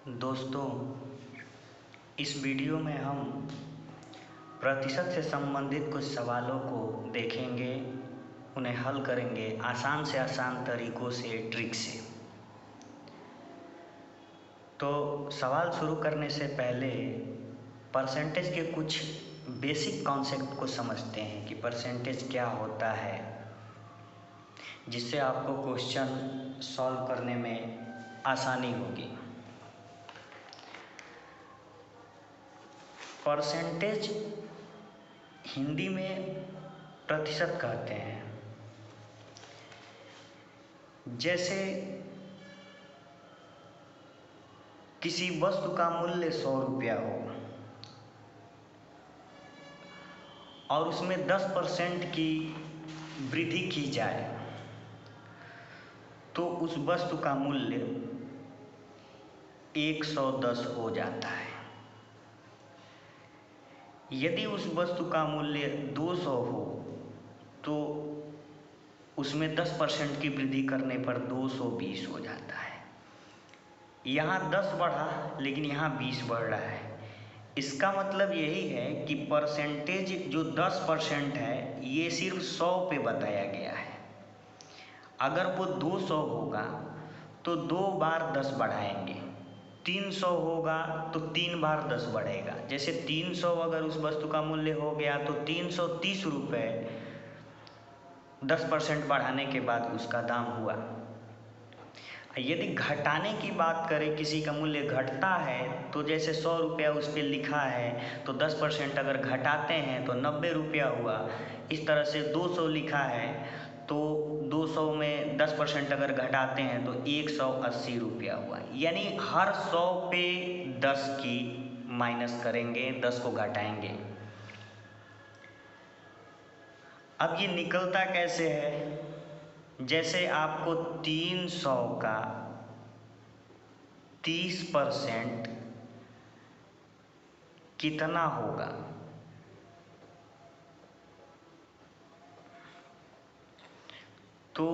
दोस्तों, इस वीडियो में हम प्रतिशत से संबंधित कुछ सवालों को देखेंगे, उन्हें हल करेंगे आसान से आसान तरीकों से, ट्रिक से। तो सवाल शुरू करने से पहले परसेंटेज के कुछ बेसिक कॉन्सेप्ट को समझते हैं कि परसेंटेज क्या होता है, जिससे आपको क्वेश्चन सॉल्व करने में आसानी होगी। परसेंटेज हिंदी में प्रतिशत कहते हैं। जैसे किसी वस्तु का मूल्य 100 रुपया हो और उसमें 10% की वृद्धि की जाए तो उस वस्तु का मूल्य 110 हो जाता है। यदि उस वस्तु का मूल्य 200 हो तो उसमें 10% की वृद्धि करने पर 220 हो जाता है। यहाँ 10 बढ़ा लेकिन यहाँ 20 बढ़ रहा है। इसका मतलब यही है कि परसेंटेज जो 10% है ये सिर्फ 100 पे बताया गया है। अगर वो 200 होगा तो 2 बार 10 बढ़ाएंगे, 300 होगा तो 3 बार 10 बढ़ेगा। जैसे 300 अगर उस वस्तु का मूल्य हो गया तो 330 रुपये 10% बढ़ाने के बाद उसका दाम हुआ। यदि घटाने की बात करें, किसी का मूल्य घटता है तो जैसे 100 रुपया उस पर लिखा है तो 10% अगर घटाते हैं तो 90 रुपया हुआ। इस तरह से 200 लिखा है तो 200 में 10% अगर घटाते हैं तो 180 रुपया हुआ। यानी हर 100 पे 10 की माइनस करेंगे, 10 को घटाएंगे। अब ये निकलता कैसे है? जैसे आपको 300 का 30% कितना होगा? तो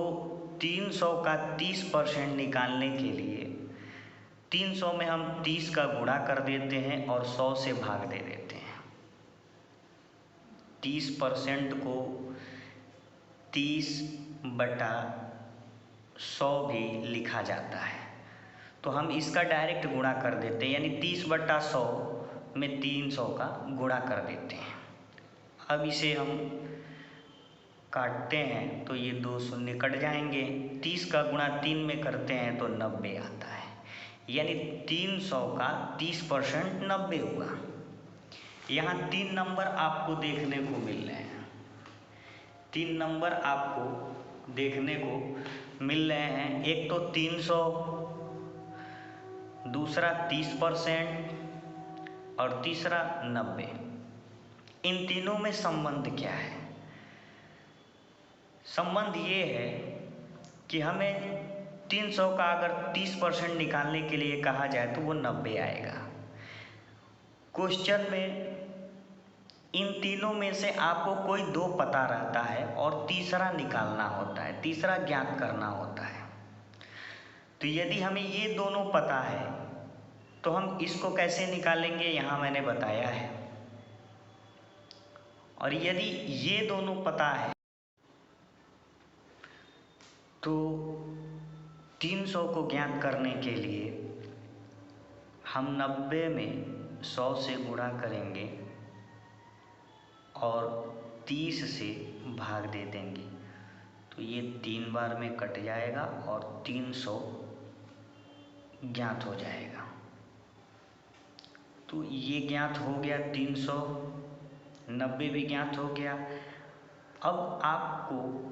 300 का 30% निकालने के लिए 300 में हम 30 का गुणा कर देते हैं और 100 से भाग दे देते हैं। 30% को 30/100 भी लिखा जाता है, तो हम इसका डायरेक्ट गुणा कर देते हैं, यानी 30/100 में 300 का गुणा कर देते हैं। अब इसे हम काटते हैं तो ये 2 शून्य कट जाएंगे। 30 का गुणा 3 में करते हैं तो 90 आता है। यानी 300 का 30% 90 हुआ। यहाँ 3 नंबर आपको देखने को मिल रहे हैं। 3 नंबर आपको देखने को मिल रहे हैं। एक तो 300, दूसरा 30% और तीसरा 90। इन तीनों में संबंध क्या है? संबंध ये है कि हमें 300 का अगर 30% निकालने के लिए कहा जाए तो वो 90 आएगा। क्वेश्चन में इन तीनों में से आपको कोई 2 पता रहता है और तीसरा निकालना होता है, तीसरा ज्ञात करना होता है। तो यदि हमें ये दोनों पता है तो हम इसको कैसे निकालेंगे, यहाँ मैंने बताया है। और यदि ये दोनों पता है तो 300 को ज्ञात करने के लिए हम 90 में 100 से गुणा करेंगे और 30 से भाग दे देंगे, तो ये 3 बार में कट जाएगा और 300 ज्ञात हो जाएगा। तो ये ज्ञात हो गया 300, 90 भी ज्ञात हो गया। अब आपको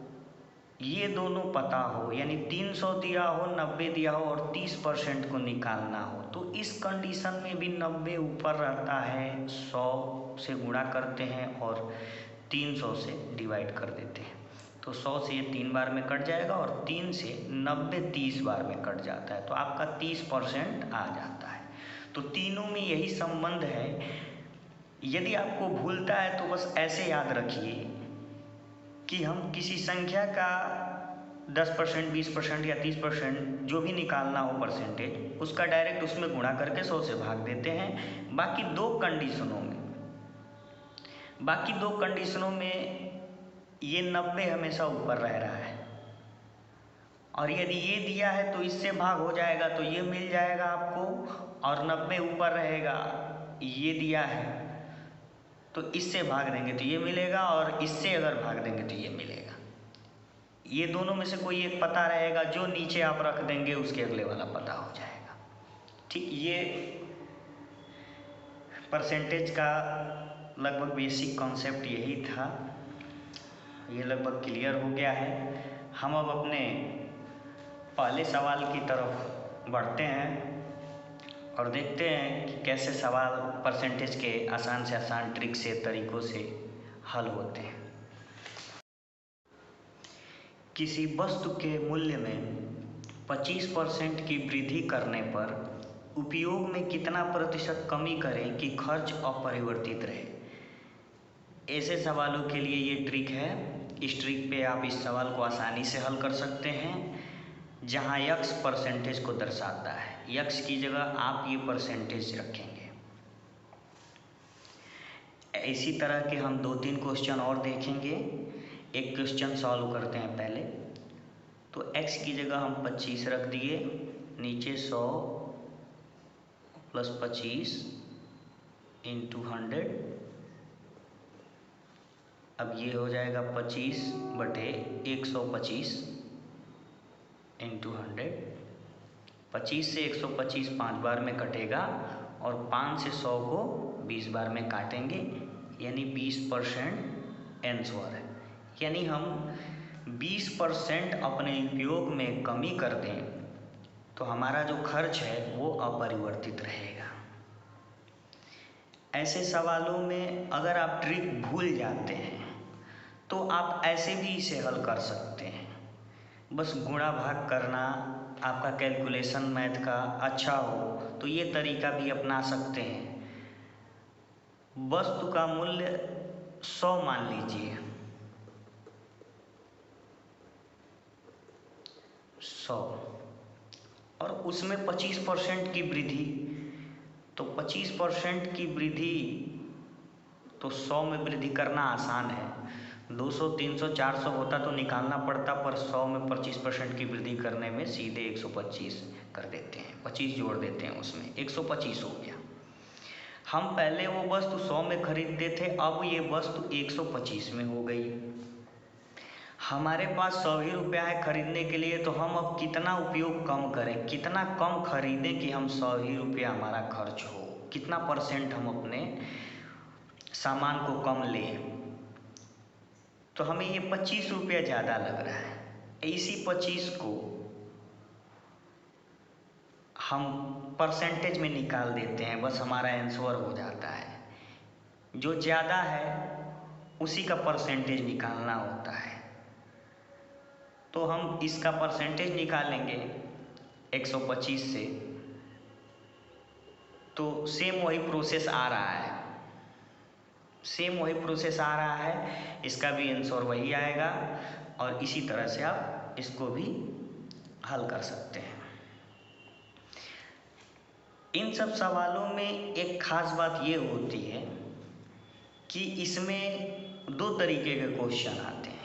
ये दोनों पता हो, यानी 300 दिया हो, 90 दिया हो और 30% को निकालना हो, तो इस कंडीशन में भी 90 ऊपर रहता है, 100 से गुणा करते हैं और 300 से डिवाइड कर देते हैं। तो 100 से ये 3 बार में कट जाएगा और 3 से 90 30 बार में कट जाता है, तो आपका 30% आ जाता है। तो तीनों में यही संबंध है। यदि आपको भूलता है तो बस ऐसे याद रखिए कि हम किसी संख्या का 10%, 20% या 30% जो भी निकालना हो परसेंटेज, उसका डायरेक्ट उसमें गुणा करके 100 से भाग देते हैं। बाकी दो कंडीशनों में ये 90 हमेशा ऊपर रह रहा है, और यदि ये दिया है तो इससे भाग हो जाएगा तो ये मिल जाएगा आपको, और 90 ऊपर रहेगा, ये दिया है तो इससे भाग देंगे तो ये मिलेगा, और इससे अगर भाग देंगे तो ये मिलेगा। ये दोनों में से कोई एक पता रहेगा, जो नीचे आप रख देंगे उसके अगले वाला पता हो जाएगा। ठीक, ये परसेंटेज का लगभग बेसिक कॉन्सेप्ट यही था। ये लगभग क्लियर हो गया है। हम अब अपने पहले सवाल की तरफ बढ़ते हैं और देखते हैं कि कैसे सवाल परसेंटेज के आसान से आसान ट्रिक से, तरीकों से हल होते हैं। किसी वस्तु के मूल्य में 25% की वृद्धि करने पर उपयोग में कितना प्रतिशत कमी करें कि खर्च अपरिवर्तित रहे। ऐसे सवालों के लिए ये ट्रिक है। इस ट्रिक पे आप इस सवाल को आसानी से हल कर सकते हैं, जहाँ यक्स परसेंटेज को दर्शाता है। यक्स की जगह आप ये परसेंटेज रखेंगे। इसी तरह के हम 2-3 क्वेश्चन और देखेंगे। एक क्वेश्चन सॉल्व करते हैं पहले। तो x की जगह हम 25 रख दिए, नीचे 100 + 25 × 100। अब ये हो जाएगा 25/125 × 100। 25 से 125 5 बार में कटेगा, और 5 से 100 को 20 बार में काटेंगे, यानी 20% आंसर है। यानी हम 20% अपने उपयोग में कमी कर दें तो हमारा जो खर्च है वो अपरिवर्तित रहेगा। ऐसे सवालों में अगर आप ट्रिक भूल जाते हैं तो आप ऐसे भी इसे हल कर सकते हैं। बस गुणा भाग करना, आपका कैलकुलेशन मैथ का अच्छा हो तो ये तरीका भी अपना सकते हैं। वस्तु का मूल्य 100 मान लीजिए, 100, और उसमें 25% की वृद्धि, तो 25% की वृद्धि तो 100 में वृद्धि करना आसान है। 200, 300, 400 होता तो निकालना पड़ता, पर 100 में 25% की वृद्धि करने में सीधे 125 कर देते हैं, 25 जोड़ देते हैं, उसमें 125 हो गया। हम पहले वो वस्तु 100 में खरीदते थे, अब ये वस्तु 125 में हो गई। हमारे पास 100 ही रुपया है खरीदने के लिए, तो हम अब कितना उपयोग कम करें, कितना कम खरीदें कि हम 100 ही रुपया हमारा खर्च हो, कितना % हम अपने सामान को कम लें। तो हमें ये 25 रुपया ज़्यादा लग रहा है। इसी 25 को हम परसेंटेज में निकाल देते हैं, बस हमारा आंसर हो जाता है। जो ज़्यादा है उसी का परसेंटेज निकालना होता है। तो हम इसका परसेंटेज निकालेंगे 125 से, तो सेम वही प्रोसेस आ रहा है, इसका भी आंसर वही आएगा, और इसी तरह से आप इसको भी हल कर सकते हैं। इन सब सवालों में एक खास बात ये होती है कि इसमें 2 तरीके के क्वेश्चन आते हैं।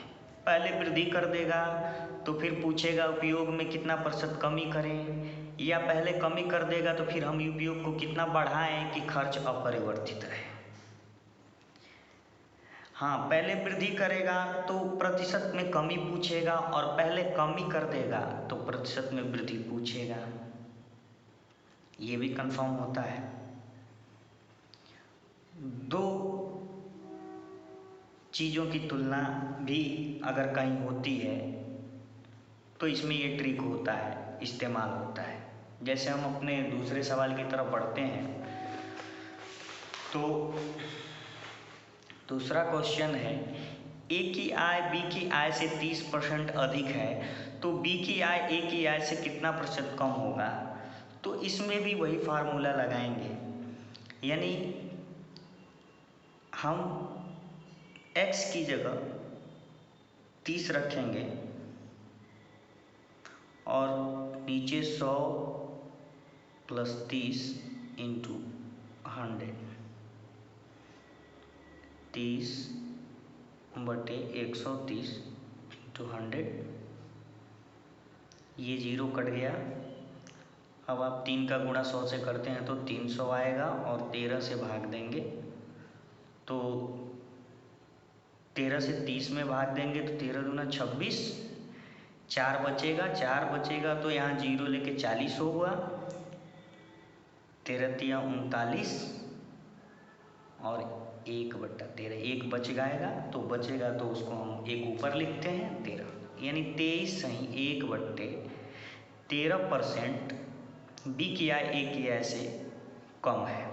पहले वृद्धि कर देगा तो फिर पूछेगा उपयोग में कितना % कमी करें, या पहले कमी कर देगा तो फिर हम उपयोग को कितना बढ़ाएं कि खर्च अपरिवर्तित रहे। हाँ, पहले वृद्धि करेगा तो प्रतिशत में कमी पूछेगा, और पहले कमी कर देगा तो प्रतिशत में वृद्धि पूछेगा। ये भी कंफर्म होता है। 2 चीज़ों की तुलना भी अगर कहीं होती है तो इसमें ये ट्रिक होता है, इस्तेमाल होता है। जैसे हम अपने दूसरे सवाल की तरफ बढ़ते हैं, तो दूसरा क्वेश्चन है, ए की आय बी की आय से 30% अधिक है, तो बी की आय ए की आय से कितना % कम होगा। तो इसमें भी वही फार्मूला लगाएंगे, यानी हम x की जगह 30 रखेंगे, और नीचे 100 प्लस 30 इंटू 100, 30 बटे 130 इंटू 100, ये 0 कट गया। अब आप 3 का गुणा 100 से करते हैं तो 300 आएगा और 13 से भाग देंगे तो 13 से 30 में भाग देंगे तो 13 दूना 26, 4 बचेगा तो यहाँ 0 लेके 40 होगा, 13 तिया 39 और 1/13, 1 बच जाएगा तो बचेगा तो उसको हम 1 ऊपर लिखते हैं 13, यानी 23 सही 1/13% बी किया ए किया से कम है।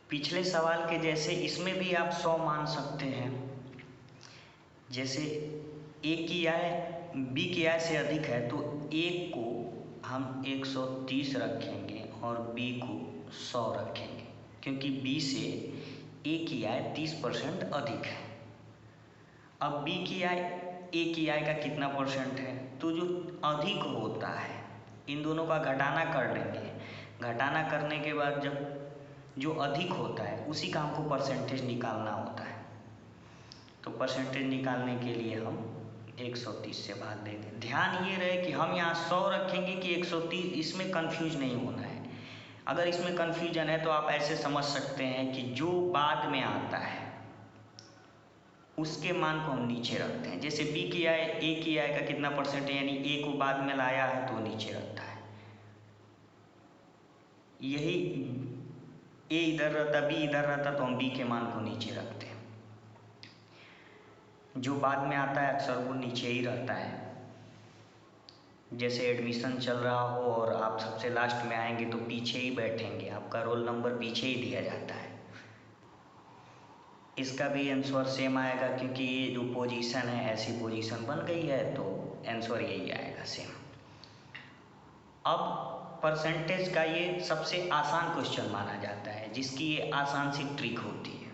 पिछले सवाल के जैसे इसमें भी आप 100 मान सकते हैं। जैसे ए की आय बी की आय से अधिक है तो ए को हम 130 रखेंगे और बी को 100 रखेंगे, क्योंकि बी से ए की आय 30% अधिक है। अब बी की आय ए की आय का कितना परसेंट है, तो जो अधिक होता है इन दोनों का घटाना कर लेंगे। घटाना करने के बाद जब जो अधिक होता है उसी का हमको परसेंटेज निकालना होता है, तो परसेंटेज निकालने के लिए हम 130 से भाग देंगे। ध्यान ये रहे कि हम यहाँ 100 रखेंगे कि 130, इसमें कंफ्यूज नहीं होना है। अगर इसमें कंफ्यूजन है तो आप ऐसे समझ सकते हैं कि जो बाद में आता है उसके मान को हम नीचे रखते हैं। जैसे बी की आय ए की आय का कितना परसेंट है, यानी ए को बाद में लाया है तो नीचे रखता है। यही ए इधर रहता, बी इधर रहता तो हम बी के मान को नीचे रखते हैं। जो बाद में आता है अक्सर वो नीचे ही रहता है। जैसे एडमिशन चल रहा हो और आप सबसे लास्ट में आएंगे तो पीछे ही बैठेंगे, आपका रोल नंबर पीछे ही दिया जाता है। इसका भी आंसर सेम आएगा, क्योंकि ये जो पोजीशन है ऐसी पोजीशन बन गई है तो आंसर यही आएगा सेम। अब परसेंटेज का ये सबसे आसान क्वेश्चन माना जाता है, जिसकी ये आसान सी ट्रिक होती है।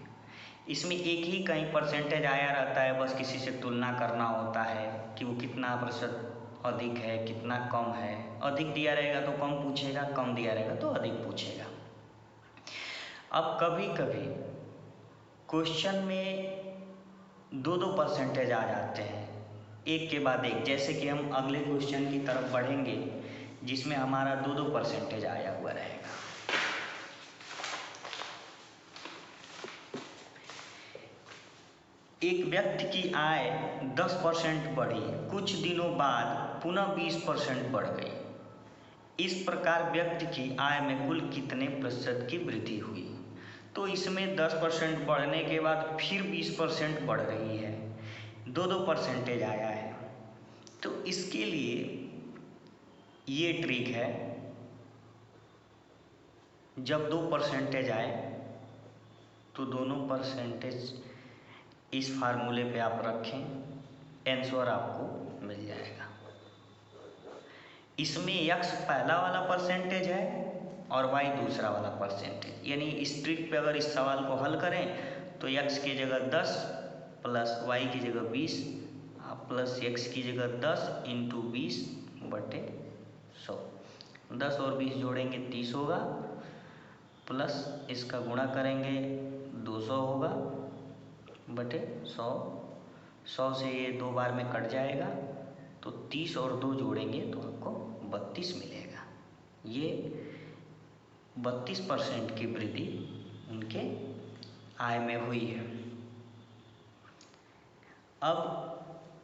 इसमें एक ही कहीं परसेंटेज आया रहता है, बस किसी से तुलना करना होता है कि वो कितना प्रतिशत अधिक है कितना कम है। अधिक दिया रहेगा तो कम पूछेगा, कम दिया रहेगा तो अधिक पूछेगा। अब कभी कभी क्वेश्चन में 2-2 परसेंटेज आ जाते हैं एक के बाद एक। जैसे कि हम अगले क्वेश्चन की तरफ बढ़ेंगे जिसमें हमारा 2-2 परसेंटेज आया हुआ रहेगा। एक व्यक्ति की आय 10% बढ़ी, कुछ दिनों बाद पुनः 20% बढ़ गई। इस प्रकार व्यक्ति की आय में कुल कितने प्रतिशत की वृद्धि हुई? तो इसमें 10% बढ़ने के बाद फिर 20% बढ़ रही है, 2-2 परसेंटेज आया है। तो इसके लिए ये ट्रिक है, जब 2 परसेंटेज आए तो दोनों परसेंटेज इस फार्मूले पे आप रखें, आंसर आपको मिल जाएगा। इसमें x पहला वाला परसेंटेज है और y दूसरा वाला परसेंटेज, यानी इस ट्रिक पे अगर इस सवाल को हल करें तो x की जगह 10 प्लस y की जगह 20 प्लस x की जगह 10 इंटू 20 बटे 100, 10 और 20 जोड़ेंगे 30 होगा, प्लस इसका गुणा करेंगे 200 होगा बटे 100, 100 से ये 2 बार में कट जाएगा तो 30 और 2 जोड़ेंगे तो आपको 32 मिलेगा। ये 32% की वृद्धि उनके आय में हुई है। अब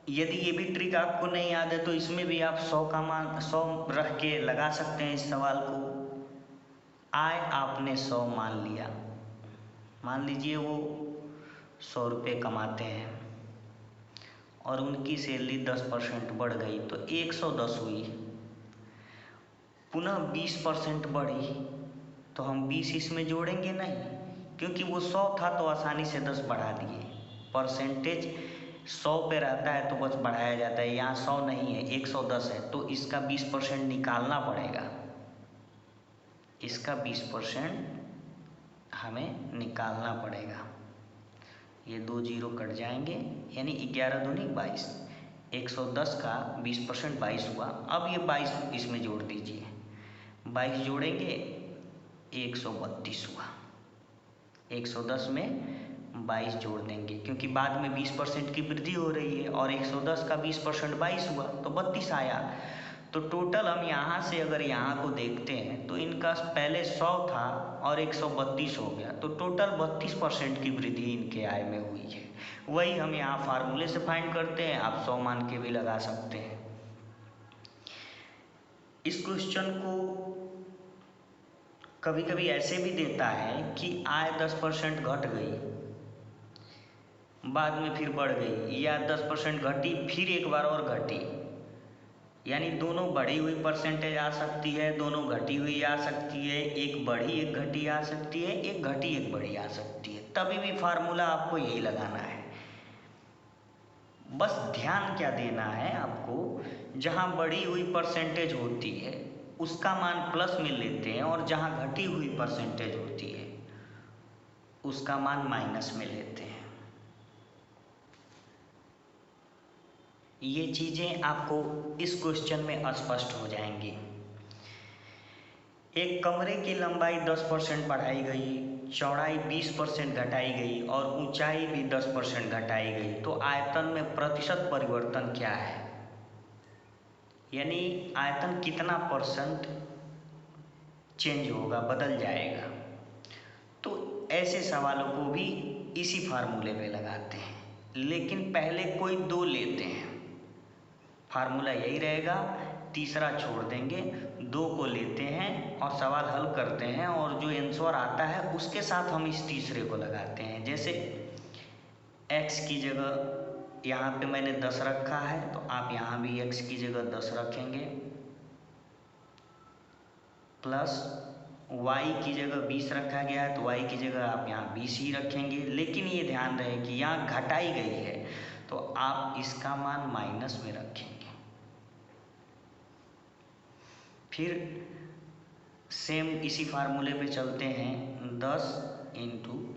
यदि ये भी ट्रिक आपको नहीं याद है तो इसमें भी आप 100 का मान 100 रख के लगा सकते हैं इस सवाल को। आय आपने 100 मान लिया, मान लीजिए वो 100 रुपये कमाते हैं और उनकी सैलरी 10% बढ़ गई तो 110 हुई। पुनः 20% बढ़ी तो हम 20 इसमें जोड़ेंगे नहीं, क्योंकि वो 100 था तो आसानी से 10 बढ़ा दिए। परसेंटेज 100 पे रहता है तो बस बढ़ाया जाता है, यहाँ 100 नहीं है 110 है तो इसका 20% निकालना पड़ेगा। इसका 20% हमें निकालना पड़ेगा। ये 2 जीरो कट जाएंगे, यानी 11 दूनी 22, 110 का 20% 22 हुआ। अब ये 22 इसमें जोड़ दीजिए, 22 जोड़ेंगे 132 हुआ। 110 में 22 जोड़ देंगे क्योंकि बाद में 20% की वृद्धि हो रही है और 110 का 20% 22 हुआ तो 32 आया। तो टोटल हम यहाँ से अगर यहाँ को देखते हैं तो इनका पहले 100 था और 132 हो गया, तो टोटल 32% की वृद्धि इनके आय में हुई है। वही हम यहाँ फार्मूले से फाइंड करते हैं, आप 100 मान के भी लगा सकते हैं। इस क्वेश्चन को कभी कभी ऐसे भी देता है कि आय 10% घट गई, बाद में फिर बढ़ गई, या 10% घटी फिर एक बार और घटी, यानी दोनों बढ़ी हुई परसेंटेज आ सकती है, दोनों घटी हुई आ सकती है, एक बढ़ी एक घटी आ सकती है, एक घटी एक बढ़ी आ सकती है। तभी भी फार्मूला आपको यही लगाना है। बस ध्यान क्या देना है आपको, जहाँ बढ़ी हुई परसेंटेज होती है उसका मान प्लस में लेते हैं और जहाँ घटी हुई परसेंटेज होती है उसका मान माइनस में लेते हैं। ये चीज़ें आपको इस क्वेश्चन में स्पष्ट हो जाएंगी। एक कमरे की लंबाई 10% बढ़ाई गई, चौड़ाई 20% घटाई गई और ऊंचाई भी 10% घटाई गई, तो आयतन में प्रतिशत परिवर्तन क्या है, यानी आयतन कितना परसेंट चेंज होगा, बदल जाएगा। तो ऐसे सवालों को भी इसी फार्मूले पे लगाते हैं, लेकिन पहले कोई दो लेते हैं। फार्मूला यही रहेगा, तीसरा छोड़ देंगे, दो को लेते हैं और सवाल हल करते हैं और जो आंसर आता है उसके साथ हम इस तीसरे को लगाते हैं। जैसे x की जगह यहाँ पे मैंने 10 रखा है तो आप यहाँ भी x की जगह 10 रखेंगे, प्लस y की जगह 20 रखा गया है तो y की जगह आप यहाँ 20 ही रखेंगे। लेकिन ये ध्यान रहे कि यहाँ घटाई गई है तो आप इसका मान माइनस में रखेंगे। फिर सेम इसी फार्मूले पे चलते हैं, 10 इंटू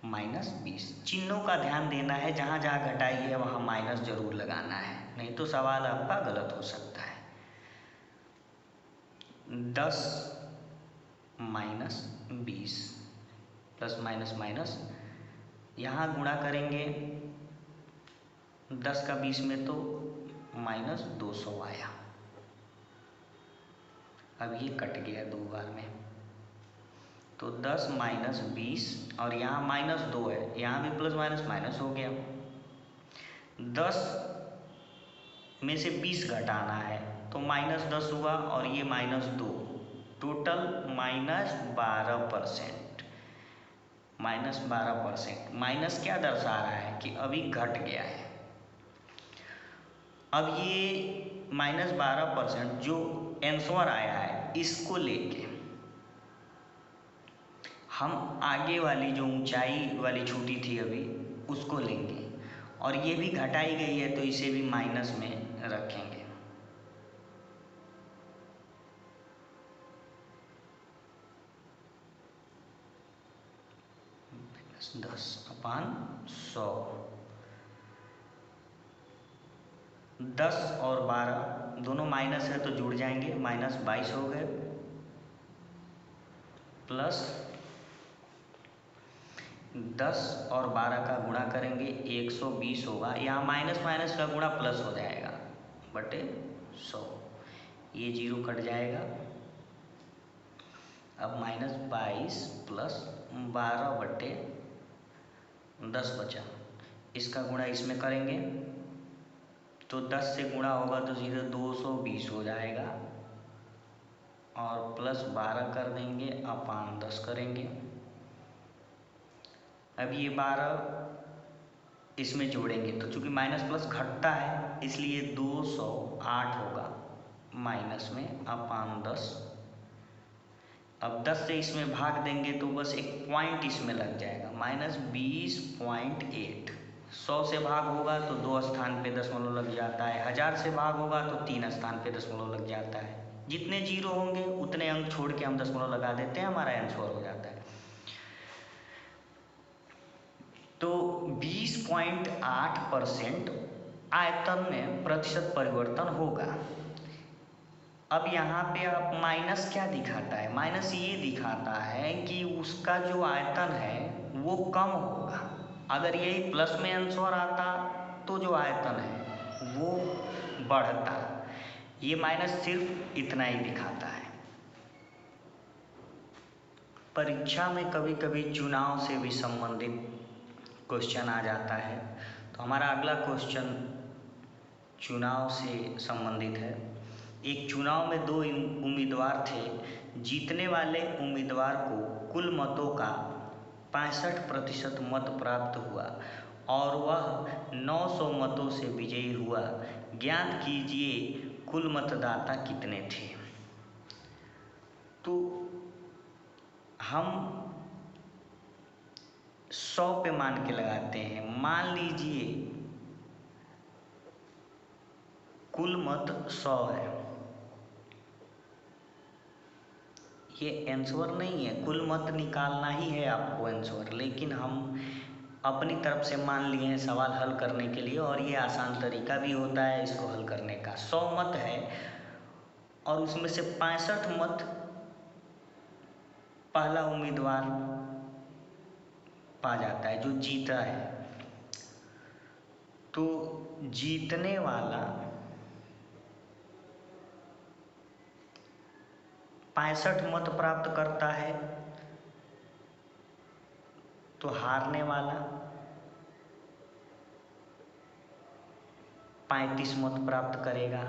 -20। चिन्हों का ध्यान देना है, जहाँ जहाँ घटाई है वहाँ माइनस जरूर लगाना है, नहीं तो सवाल आपका गलत हो सकता है। 10 - 20 प्लस माइनस माइनस, यहाँ गुणा करेंगे 10 का 20 में तो -200 आया। अब ये कट गया दो बार में, तो 10 - 20 और यहाँ -2 है, यहाँ भी प्लस माइनस माइनस हो गया। 10 में से 20 घटाना है तो -10 हुआ और ये -2, टोटल -12%। -12%। माइनस क्या दर्शा रहा है कि अभी घट गया है। अब ये -12% जो आंसर आया है इसको लेके हम आगे वाली जो ऊंचाई वाली छूटी थी अभी उसको लेंगे और ये भी घटाई गई है तो इसे भी माइनस में रखेंगे। -10/100। 10 और 12 दोनों माइनस है तो जुड़ जाएंगे, -22 हो गए, प्लस 10 और 12 का गुणा करेंगे 120 होगा, यहाँ माइनस माइनस का गुणा प्लस हो जाएगा बटे 100, ये 0 कट जाएगा। अब -22 प्लस 12 बटे 10 बचा, इसका गुणा इसमें करेंगे तो 10 से गुणा होगा तो सीधे 220 हो जाएगा और प्लस 12 कर देंगे अपान 10 करेंगे। अब ये 12 इसमें जोड़ेंगे तो चूंकि माइनस प्लस घटता है इसलिए 208 होगा माइनस में अपान 10। अब 10 से इसमें भाग देंगे तो बस एक पॉइंट इसमें लग जाएगा, -20.8। 100 से भाग होगा तो 2 स्थान पे दशमलव लग जाता है, 1000 से भाग होगा तो 3 स्थान पे दशमलव लग जाता है। जितने जीरो होंगे उतने अंक छोड़ के हम दशमलव लगा देते हैं, हमारा आंसर हो जाता है। तो 20.8% आयतन में प्रतिशत परिवर्तन होगा। अब यहाँ पे आप माइनस क्या दिखाता है? माइनस ये दिखाता है कि उसका जो आयतन है वो कम होगा। अगर यही प्लस में आंसर आता तो जो आयतन है वो बढ़ता। ये माइनस सिर्फ इतना ही दिखाता है। परीक्षा में कभी कभी चुनाव से भी संबंधित क्वेश्चन आ जाता है। तो हमारा अगला क्वेश्चन चुनाव से संबंधित है। एक चुनाव में 2 उम्मीदवार थे। जीतने वाले उम्मीदवार को कुल मतों का 65% मत प्राप्त हुआ और वह 900 मतों से विजयी हुआ। ज्ञात कीजिए कुल मतदाता कितने थे। तो हम 100 पे मान के लगाते हैं। मान लीजिए कुल मत 100 है। ये आंसर नहीं है, कुल मत निकालना ही है आपको आंसर, लेकिन हम अपनी तरफ से मान लिए हैं सवाल हल करने के लिए, और ये आसान तरीका भी होता है इसको हल करने का। 100 मत है और उसमें से 65 मत पहला उम्मीदवार पा जाता है जो जीता है। तो जीतने वाला 65 मत प्राप्त करता है, तो हारने वाला 35 मत प्राप्त करेगा।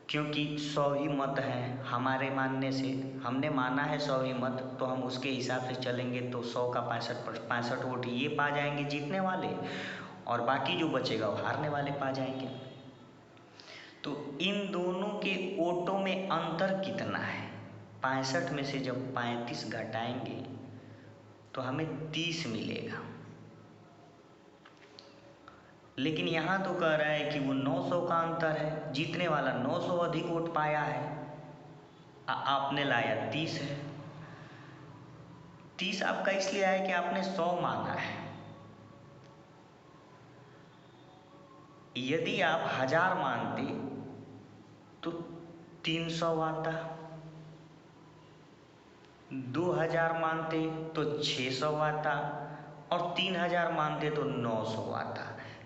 क्योंकि 100 ही मत हैं हमारे मानने से, हमने माना है 100 ही मत, तो हम उसके हिसाब से चलेंगे तो 100 का 65 वोट ये पा जाएंगे जीतने वाले, और बाकी जो बचेगा वो हारने वाले पा जाएंगे। तो इन दोनों के वोटों में अंतर कितना है? 65 में से जब 35 घटाएंगे तो हमें 30 मिलेगा। लेकिन यहाँ तो कह रहा है कि वो 900 का अंतर है, जीतने वाला 900 अधिक वोट पाया है, आपने लाया 30 है। 30 आपका इसलिए आया कि आपने 100 माना है। यदि आप 1000 मानते तो 300 आता, 2000 मानते तो 600 आता, और 3000 मानते तो 900 आता।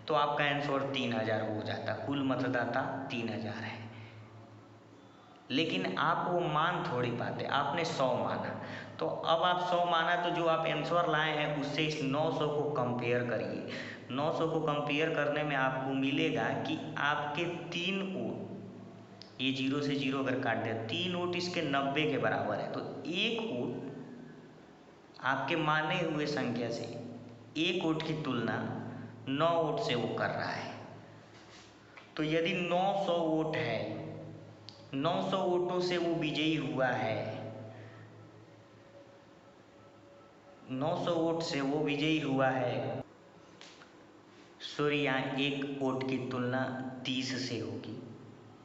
तो आपका आंसर 3000 हो जाता। कुल मतदाता 3000 है। लेकिन आप वो मान थोड़ी पाते, आपने 100 माना। तो अब आप 100 माना तो जो आप आंसर लाए हैं उससे इस 900 को कंपेयर करिए। 900 को कंपेयर करने में आपको मिलेगा कि आपके 3 वोट, ये 0 से 0 अगर काट दे, 3 वोट इसके 90 के बराबर है। तो 1 वोट आपके माने हुए संख्या से 1 वोट की तुलना 9 वोट से वो कर रहा है। तो यदि 900 वोट है, 900 वोटों से वो विजयी हुआ है, 900 वोट से वो विजयी हुआ है, सॉरी यहाँ 1 वोट की तुलना 30 से होगी,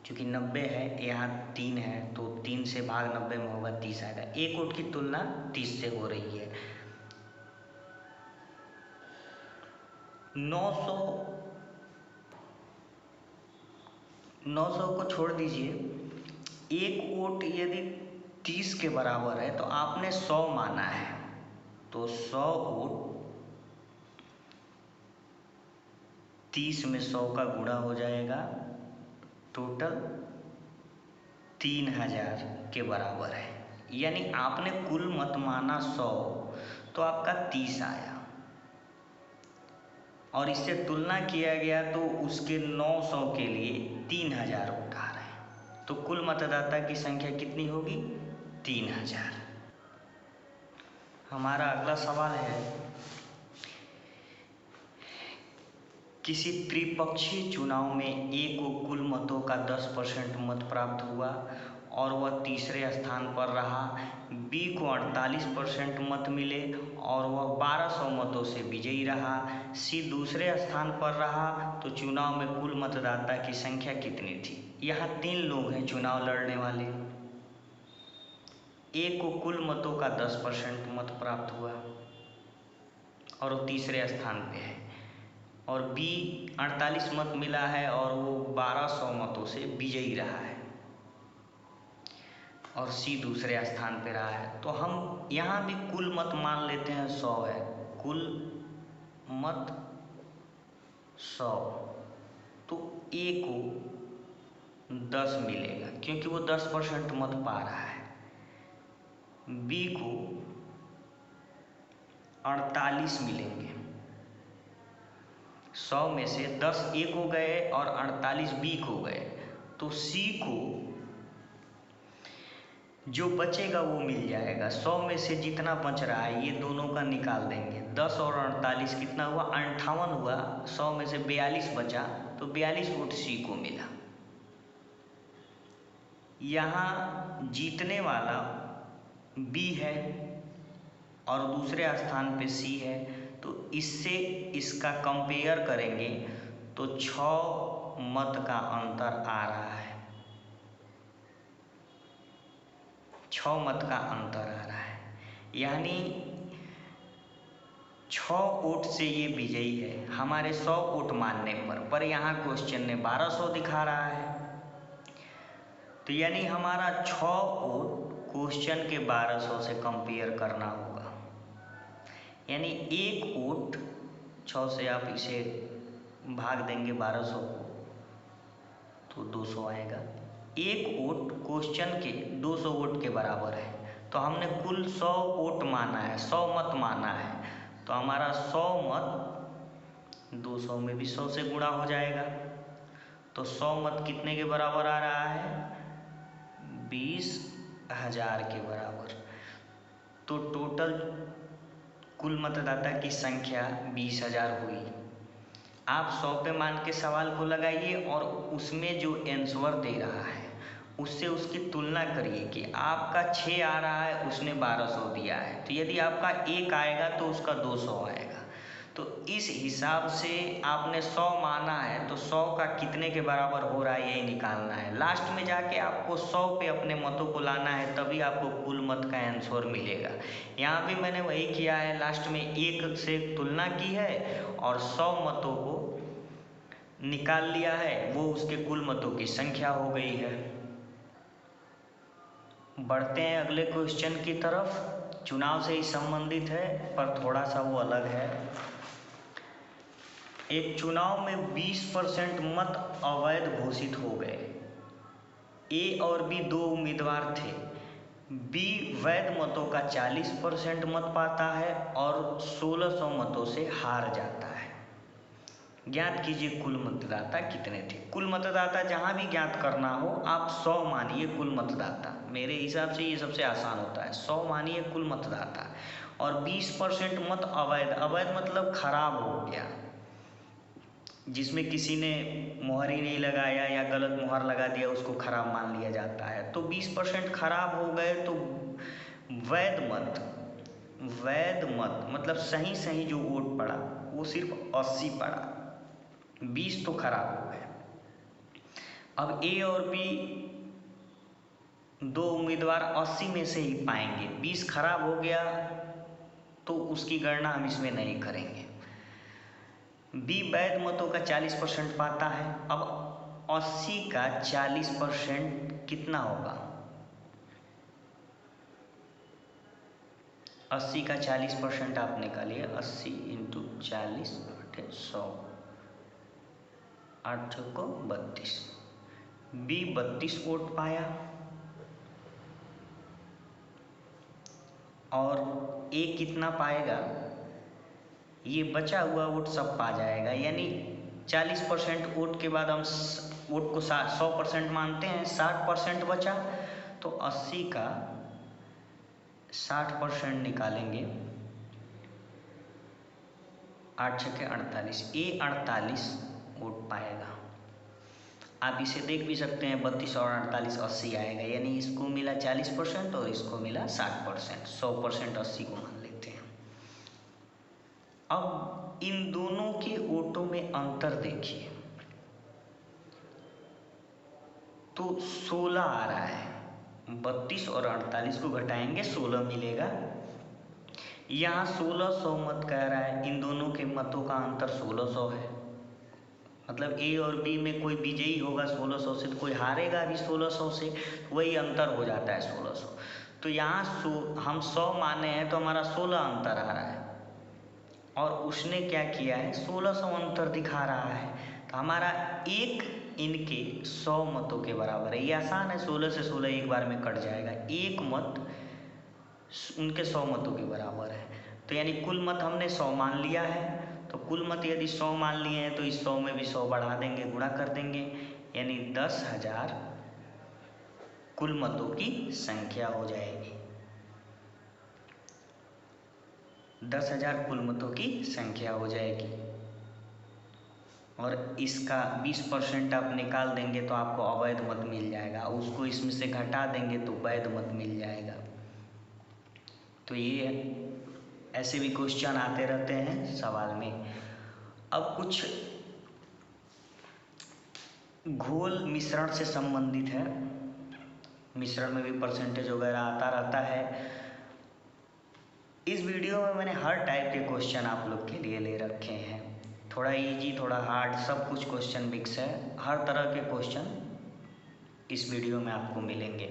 क्योंकि 90 है, यहाँ 3 है, तो 3 से भाग 90 में होगा 30 आएगा। 1 वोट की तुलना 30 से हो रही है। 900 को छोड़ दीजिए, 1 वोट यदि 30 के बराबर है तो आपने 100 माना है, तो 100 वोट 30 में 100 का गुणा हो जाएगा, टोटल 3000 के बराबर है। यानी आपने कुल मत माना 100, तो आपका 30 आया, और इससे तुलना किया गया तो उसके 900 के लिए 3000 वोट आ रहे हैं। तो कुल मतदाता की संख्या कितनी होगी? 3000। हमारा अगला सवाल है, किसी त्रिपक्षीय चुनाव में ए को कुल मतों का 10% मत प्राप्त हुआ और वह तीसरे स्थान पर रहा। बी को 48% मत मिले और वह 1200 मतों से विजयी रहा। सी दूसरे स्थान पर रहा, तो चुनाव में कुल मतदाता की संख्या कितनी थी? यहाँ 3 लोग हैं चुनाव लड़ने वाले। ए को कुल मतों का 10% मत प्राप्त हुआ और वो तीसरे स्थान पे है। और बी 48 मत मिला है और वो 1200 मतों से विजयी रहा है और सी दूसरे स्थान पे रहा है। तो हम यहाँ भी कुल मत मान लेते हैं 100 है, कुल मत 100, तो ए को 10 मिलेगा क्योंकि वो 10% मत पा रहा है। बी को 48 मिलेंगे, 100 में से 10 ए को गए और 48 बी को गए, तो सी को जो बचेगा वो मिल जाएगा। 100 में से जितना बच रहा है ये दोनों का निकाल देंगे, 10 और 48 कितना हुआ, 58 हुआ। 100 में से 42 बचा तो 42 वोट सी को मिला। यहाँ जीतने वाला बी है और दूसरे स्थान पे सी है, तो इससे इसका कंपेयर करेंगे तो 6 मत का अंतर आ रहा है, 6 मत का अंतर आ रहा है, यानी 6 वोट से ये विजयी है हमारे 100 वोट मानने पर यहाँ क्वेश्चन ने 1200 दिखा रहा है। तो यानी हमारा 6 वोट क्वेश्चन के 1200 से कंपेयर करना होगा, यानी 1 वोट 6 से आप इसे भाग देंगे 1200 को तो 200 आएगा। 1 वोट क्वेश्चन के 200 वोट के बराबर है, तो हमने कुल 100 वोट माना है, 100 मत माना है, तो हमारा 100 मत 200 में भी 100 से गुणा हो जाएगा, तो 100 मत कितने के बराबर आ रहा है, 20,000 के बराबर। तो टोटल कुल मतदाता की संख्या 20,000 हुई। आप 100 पे मान के सवाल को लगाइए और उसमें जो आंसर दे रहा है उससे उसकी तुलना करिए कि आपका 6 आ रहा है, उसने 1200 दिया है, तो यदि आपका 1 आएगा तो उसका 200 आएगा। तो इस हिसाब से आपने 100 माना है तो 100 का कितने के बराबर हो रहा है यही निकालना है। लास्ट में जाके आपको 100 पे अपने मतों को लाना है, तभी आपको कुल मत का आंसर मिलेगा। यहाँ भी मैंने वही किया है, लास्ट में 1 से तुलना की है और 100 मतों को निकाल लिया है, वो उसके कुल मतों की संख्या हो गई है। बढ़ते हैं अगले क्वेश्चन की तरफ, चुनाव से ही संबंधित है पर थोड़ा सा वो अलग है। एक चुनाव में 20% मत अवैध घोषित हो गए। ए और बी 2 उम्मीदवार थे। बी वैध मतों का 40% मत पाता है और 1600 मतों से हार जाता है। ज्ञात कीजिए कुल मतदाता कितने थे। कुल मतदाता जहां भी ज्ञात करना हो आप 100 मानिए कुल मतदाता, मेरे हिसाब से ये सबसे आसान होता है। 100 मानिए कुल मतदाता और 20% मत अवैध, अवैध मतलब खराब हो गया, जिसमें किसी ने मुहर ही नहीं लगाया या गलत मुहर लगा दिया, उसको खराब मान लिया जाता है। तो 20% खराब हो गए तो वैध मत मतलब सही जो वोट पड़ा वो सिर्फ 80 पड़ा, 20 तो खराब हो गए। अब ए और बी 2 उम्मीदवार 80 में से ही पाएंगे, 20 खराब हो गया तो उसकी गणना हम इसमें नहीं करेंगे। बी वैध मतों का 40% पाता है। अब 80 का 40% कितना होगा, 80 का 40% आप निकालिए, 80 इंटू 40 100, 8 को 32। बी 32 वोट पाया और ए कितना पाएगा, ये बचा हुआ वोट सब पा जाएगा, यानी 40% वोट के बाद हम वोट को 100% मानते हैं, 60% बचा तो 80 का 60% निकालेंगे, 8 छक्के 48, ए 48 वोट पाएगा। आप इसे देख भी सकते हैं, 32 और 48 80 आएगा, यानी इसको मिला 40% और इसको मिला 60%, 100% 80 को मान लेते हैं। अब इन दोनों के वोटों में अंतर देखिए, तो 16 आ रहा है, 32 और 48 को घटाएंगे 16 मिलेगा। यहाँ 1600 मत कह रहा है, इन दोनों के मतों का अंतर 1600 है, मतलब ए और बी में कोई विजयी होगा 1600 से, तो कोई हारेगा भी 1600 से, वही अंतर हो जाता है 1600। तो यहाँ हम 100 माने हैं तो हमारा 16 अंतर आ रहा है, और उसने क्या किया है 1600 अंतर दिखा रहा है। तो हमारा एक इनके 100 मतों के बराबर है। ये आसान है, 16 से 16 एक बार में कट जाएगा। एक मत उनके 100 मतों के बराबर है, तो यानी कुल मत हमने 100 मान लिया है। तो कुल मत यदि 100 मान लिए हैं तो इस 100 में भी 100 बढ़ा देंगे, गुणा कर देंगे, यानी 10,000 कुल मतों की संख्या हो जाएगी। 10,000 कुल मतों की संख्या हो जाएगी। और इसका 20% आप निकाल देंगे तो आपको अवैध मत मिल जाएगा, उसको इसमें से घटा देंगे तो वैध मत मिल जाएगा। तो ये ऐसे भी क्वेश्चन आते रहते हैं सवाल में। अब कुछ घोल मिश्रण से संबंधित है, मिश्रण में भी परसेंटेज वगैरह आता रहता है। इस वीडियो में मैंने हर टाइप के क्वेश्चन आप लोग के लिए ले रखे हैं, थोड़ा इजी थोड़ा हार्ड, सब कुछ क्वेश्चन मिक्स है। हर तरह के क्वेश्चन इस वीडियो में आपको मिलेंगे।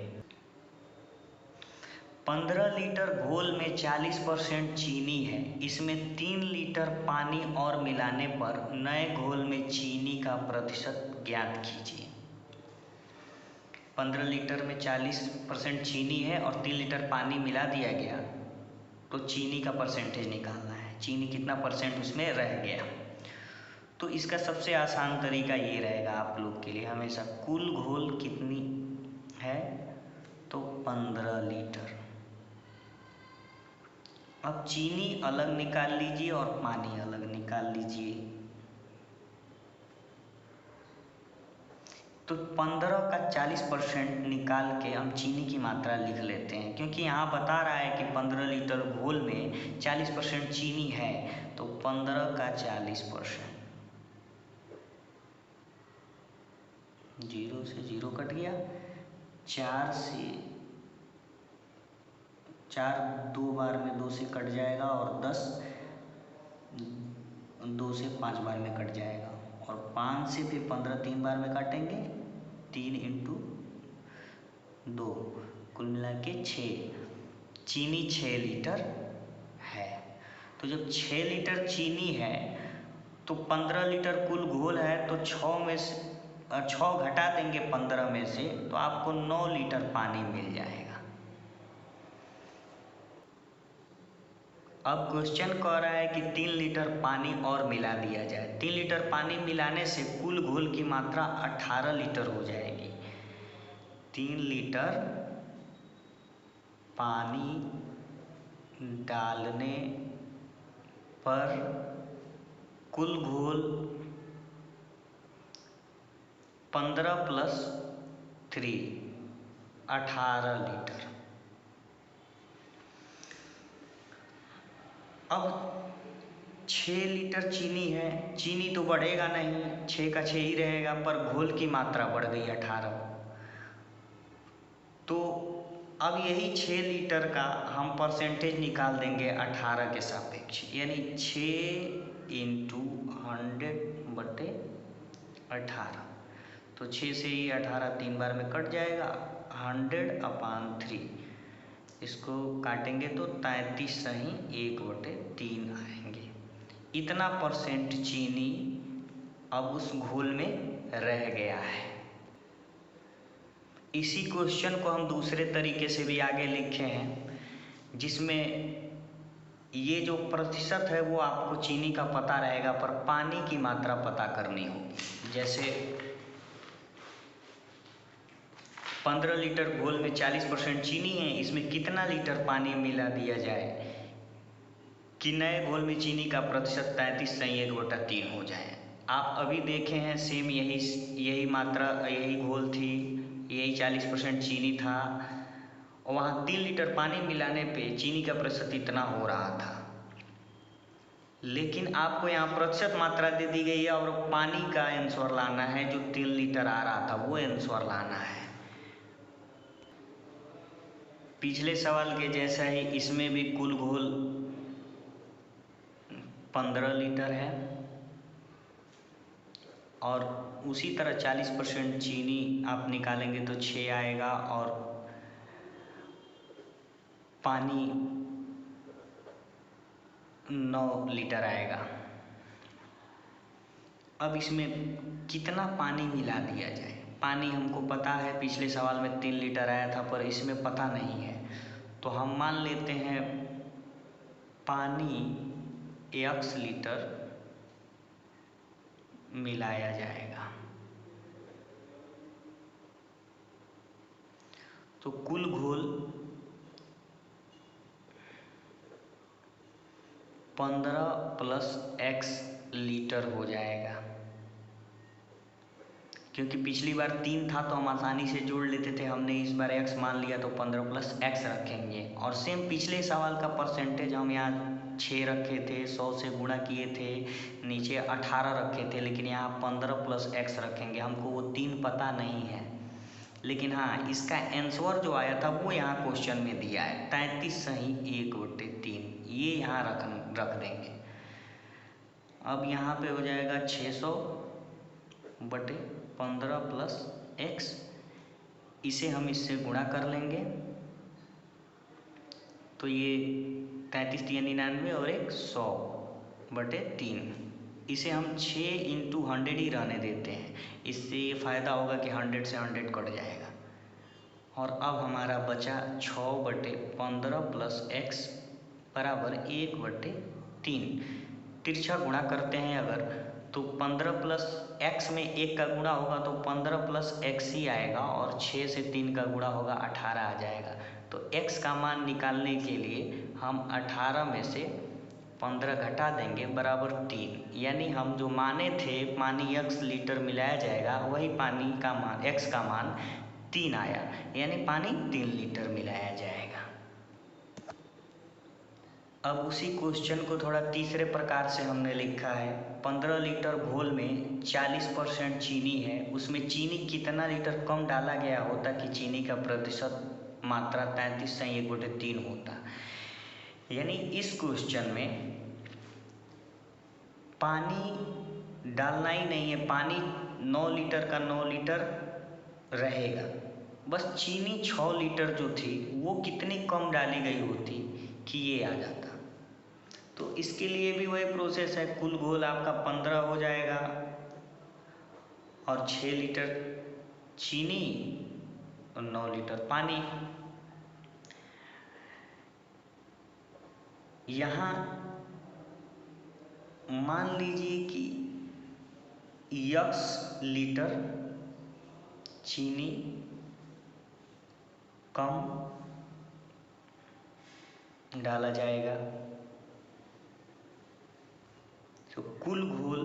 15 लीटर घोल में 40% चीनी है, इसमें 3 लीटर पानी और मिलाने पर नए घोल में चीनी का प्रतिशत ज्ञात कीजिए। 15 लीटर में 40% चीनी है और 3 लीटर पानी मिला दिया गया, तो चीनी का परसेंटेज निकालना है, चीनी कितना परसेंट उसमें रह गया। तो इसका सबसे आसान तरीका ये रहेगा आप लोग के लिए हमेशा, कुल घोल कितनी है तो 15 लीटर। अब चीनी अलग निकाल लीजिए और पानी अलग निकाल लीजिए। तो 15 का 40% निकाल के हम चीनी की मात्रा लिख लेते हैं, क्योंकि यहाँ बता रहा है कि 15 लीटर घोल में 40% चीनी है, तो 15 का 40%, 0 से 0 कट गया, 4 से 4 2 बार में 2 से कट जाएगा, और 10 2 से 5 बार में कट जाएगा, और 5 से फिर 15 3 बार में काटेंगे, 3 × 2, कुल मिला के 6। चीनी 6 लीटर है। तो जब 6 लीटर चीनी है तो 15 लीटर कुल घोल है, तो 6 में से 6 घटा देंगे 15 में से, तो आपको 9 लीटर पानी मिल जाएगा। अब क्वेश्चन कह रहा है कि 3 लीटर पानी और मिला दिया जाए। 3 लीटर पानी मिलाने से कुल घोल की मात्रा 18 लीटर हो जाएगी। 3 लीटर पानी डालने पर कुल घोल 15 + 3 18 लीटर। अब 6 लीटर चीनी है, चीनी तो बढ़ेगा नहीं, 6 का 6 ही रहेगा, पर घोल की मात्रा बढ़ गई 18। तो अब यही 6 लीटर का हम परसेंटेज निकाल देंगे 18 के सापेक्ष, यानी 6 × 100/18। तो 6 से ही 18 3 बार में कट जाएगा, 100/3, इसको काटेंगे तो 33 सही 1/3 आएंगे। इतना परसेंट चीनी अब उस घोल में रह गया है। इसी क्वेश्चन को हम दूसरे तरीके से भी आगे लिखे हैं, जिसमें ये जो प्रतिशत है वो आपको चीनी का पता रहेगा, पर पानी की मात्रा पता करनी होगी। जैसे 15 लीटर घोल में 40% चीनी है, इसमें कितना लीटर पानी मिला दिया जाए कि नए घोल में चीनी का प्रतिशत 33 सही 1/3 हो जाए। आप अभी देखे हैं सेम यही मात्रा, यही घोल थी, यही 40% चीनी था, और वहाँ 3 लीटर पानी मिलाने पे चीनी का प्रतिशत इतना हो रहा था। लेकिन आपको यहाँ प्रतिशत मात्रा दे दी गई है और पानी का आंसर लाना है, जो 3 लीटर आ रहा था वो आंसर लाना है। पिछले सवाल के जैसा ही इसमें भी कुल घोल 15 लीटर है, और उसी तरह 40% चीनी आप निकालेंगे तो 6 आएगा, और पानी 9 लीटर आएगा। अब इसमें कितना पानी मिला दिया जाए? पानी हमको पता है, पिछले सवाल में 3 लीटर आया था, पर इसमें पता नहीं है, तो हम मान लेते हैं पानी x लीटर मिलाया जाएगा। तो कुल घोल 15 प्लस x लीटर हो जाएगा। क्योंकि पिछली बार 3 था तो हम आसानी से जोड़ लेते थे, हमने इस बार x मान लिया तो 15 प्लस x रखेंगे। और सेम पिछले सवाल का परसेंटेज हम यहाँ 6 रखे थे, 100 से गुणा किए थे, नीचे 18 रखे थे, लेकिन यहाँ 15 प्लस x रखेंगे। हमको वो 3 पता नहीं है, लेकिन हाँ इसका आंसर जो आया था वो यहाँ क्वेश्चन में दिया है, 33 सही 1/3, ये यहाँ रख देंगे। अब यहाँ पे हो जाएगा 600/15 प्लस x, इसे हम इससे गुणा कर लेंगे तो ये 33 × 99 और 100/3, इसे हम 6 × 100 ही रहने देते हैं। इससे ये फ़ायदा होगा कि 100 से 100 कट जाएगा। और अब हमारा बचा 6/15 प्लस x बराबर 1/3। तिरछा गुणा करते हैं अगर, तो 15 प्लस x में 1 का गुणा होगा तो 15 प्लस x ही आएगा, और 6 से 3 का गुणा होगा 18 आ जाएगा। तो x का मान निकालने के लिए हम 18 में से 15 घटा देंगे बराबर 3, यानी हम जो माने थे पानी x लीटर मिलाया जाएगा, वही पानी का मान x का मान 3 आया, यानी पानी 3 लीटर मिलाया जाएगा। अब उसी क्वेश्चन को थोड़ा तीसरे प्रकार से हमने लिखा है। 15 लीटर घोल में 40% चीनी है, उसमें चीनी कितना लीटर कम डाला गया होता कि चीनी का प्रतिशत मात्रा 33 सही 1/3 होता। यानी इस क्वेश्चन में पानी डालना ही नहीं है, पानी 9 लीटर का 9 लीटर रहेगा, बस चीनी 6 लीटर जो थी वो कितनी कम डाली गई होती कि ये आ जाता। तो इसके लिए भी वही प्रोसेस है, कुल घोल आपका 15 हो जाएगा और 6 लीटर चीनी और 9 लीटर पानी। यहाँ मान लीजिए कि x लीटर चीनी कम डाला जाएगा, तो कुल घोल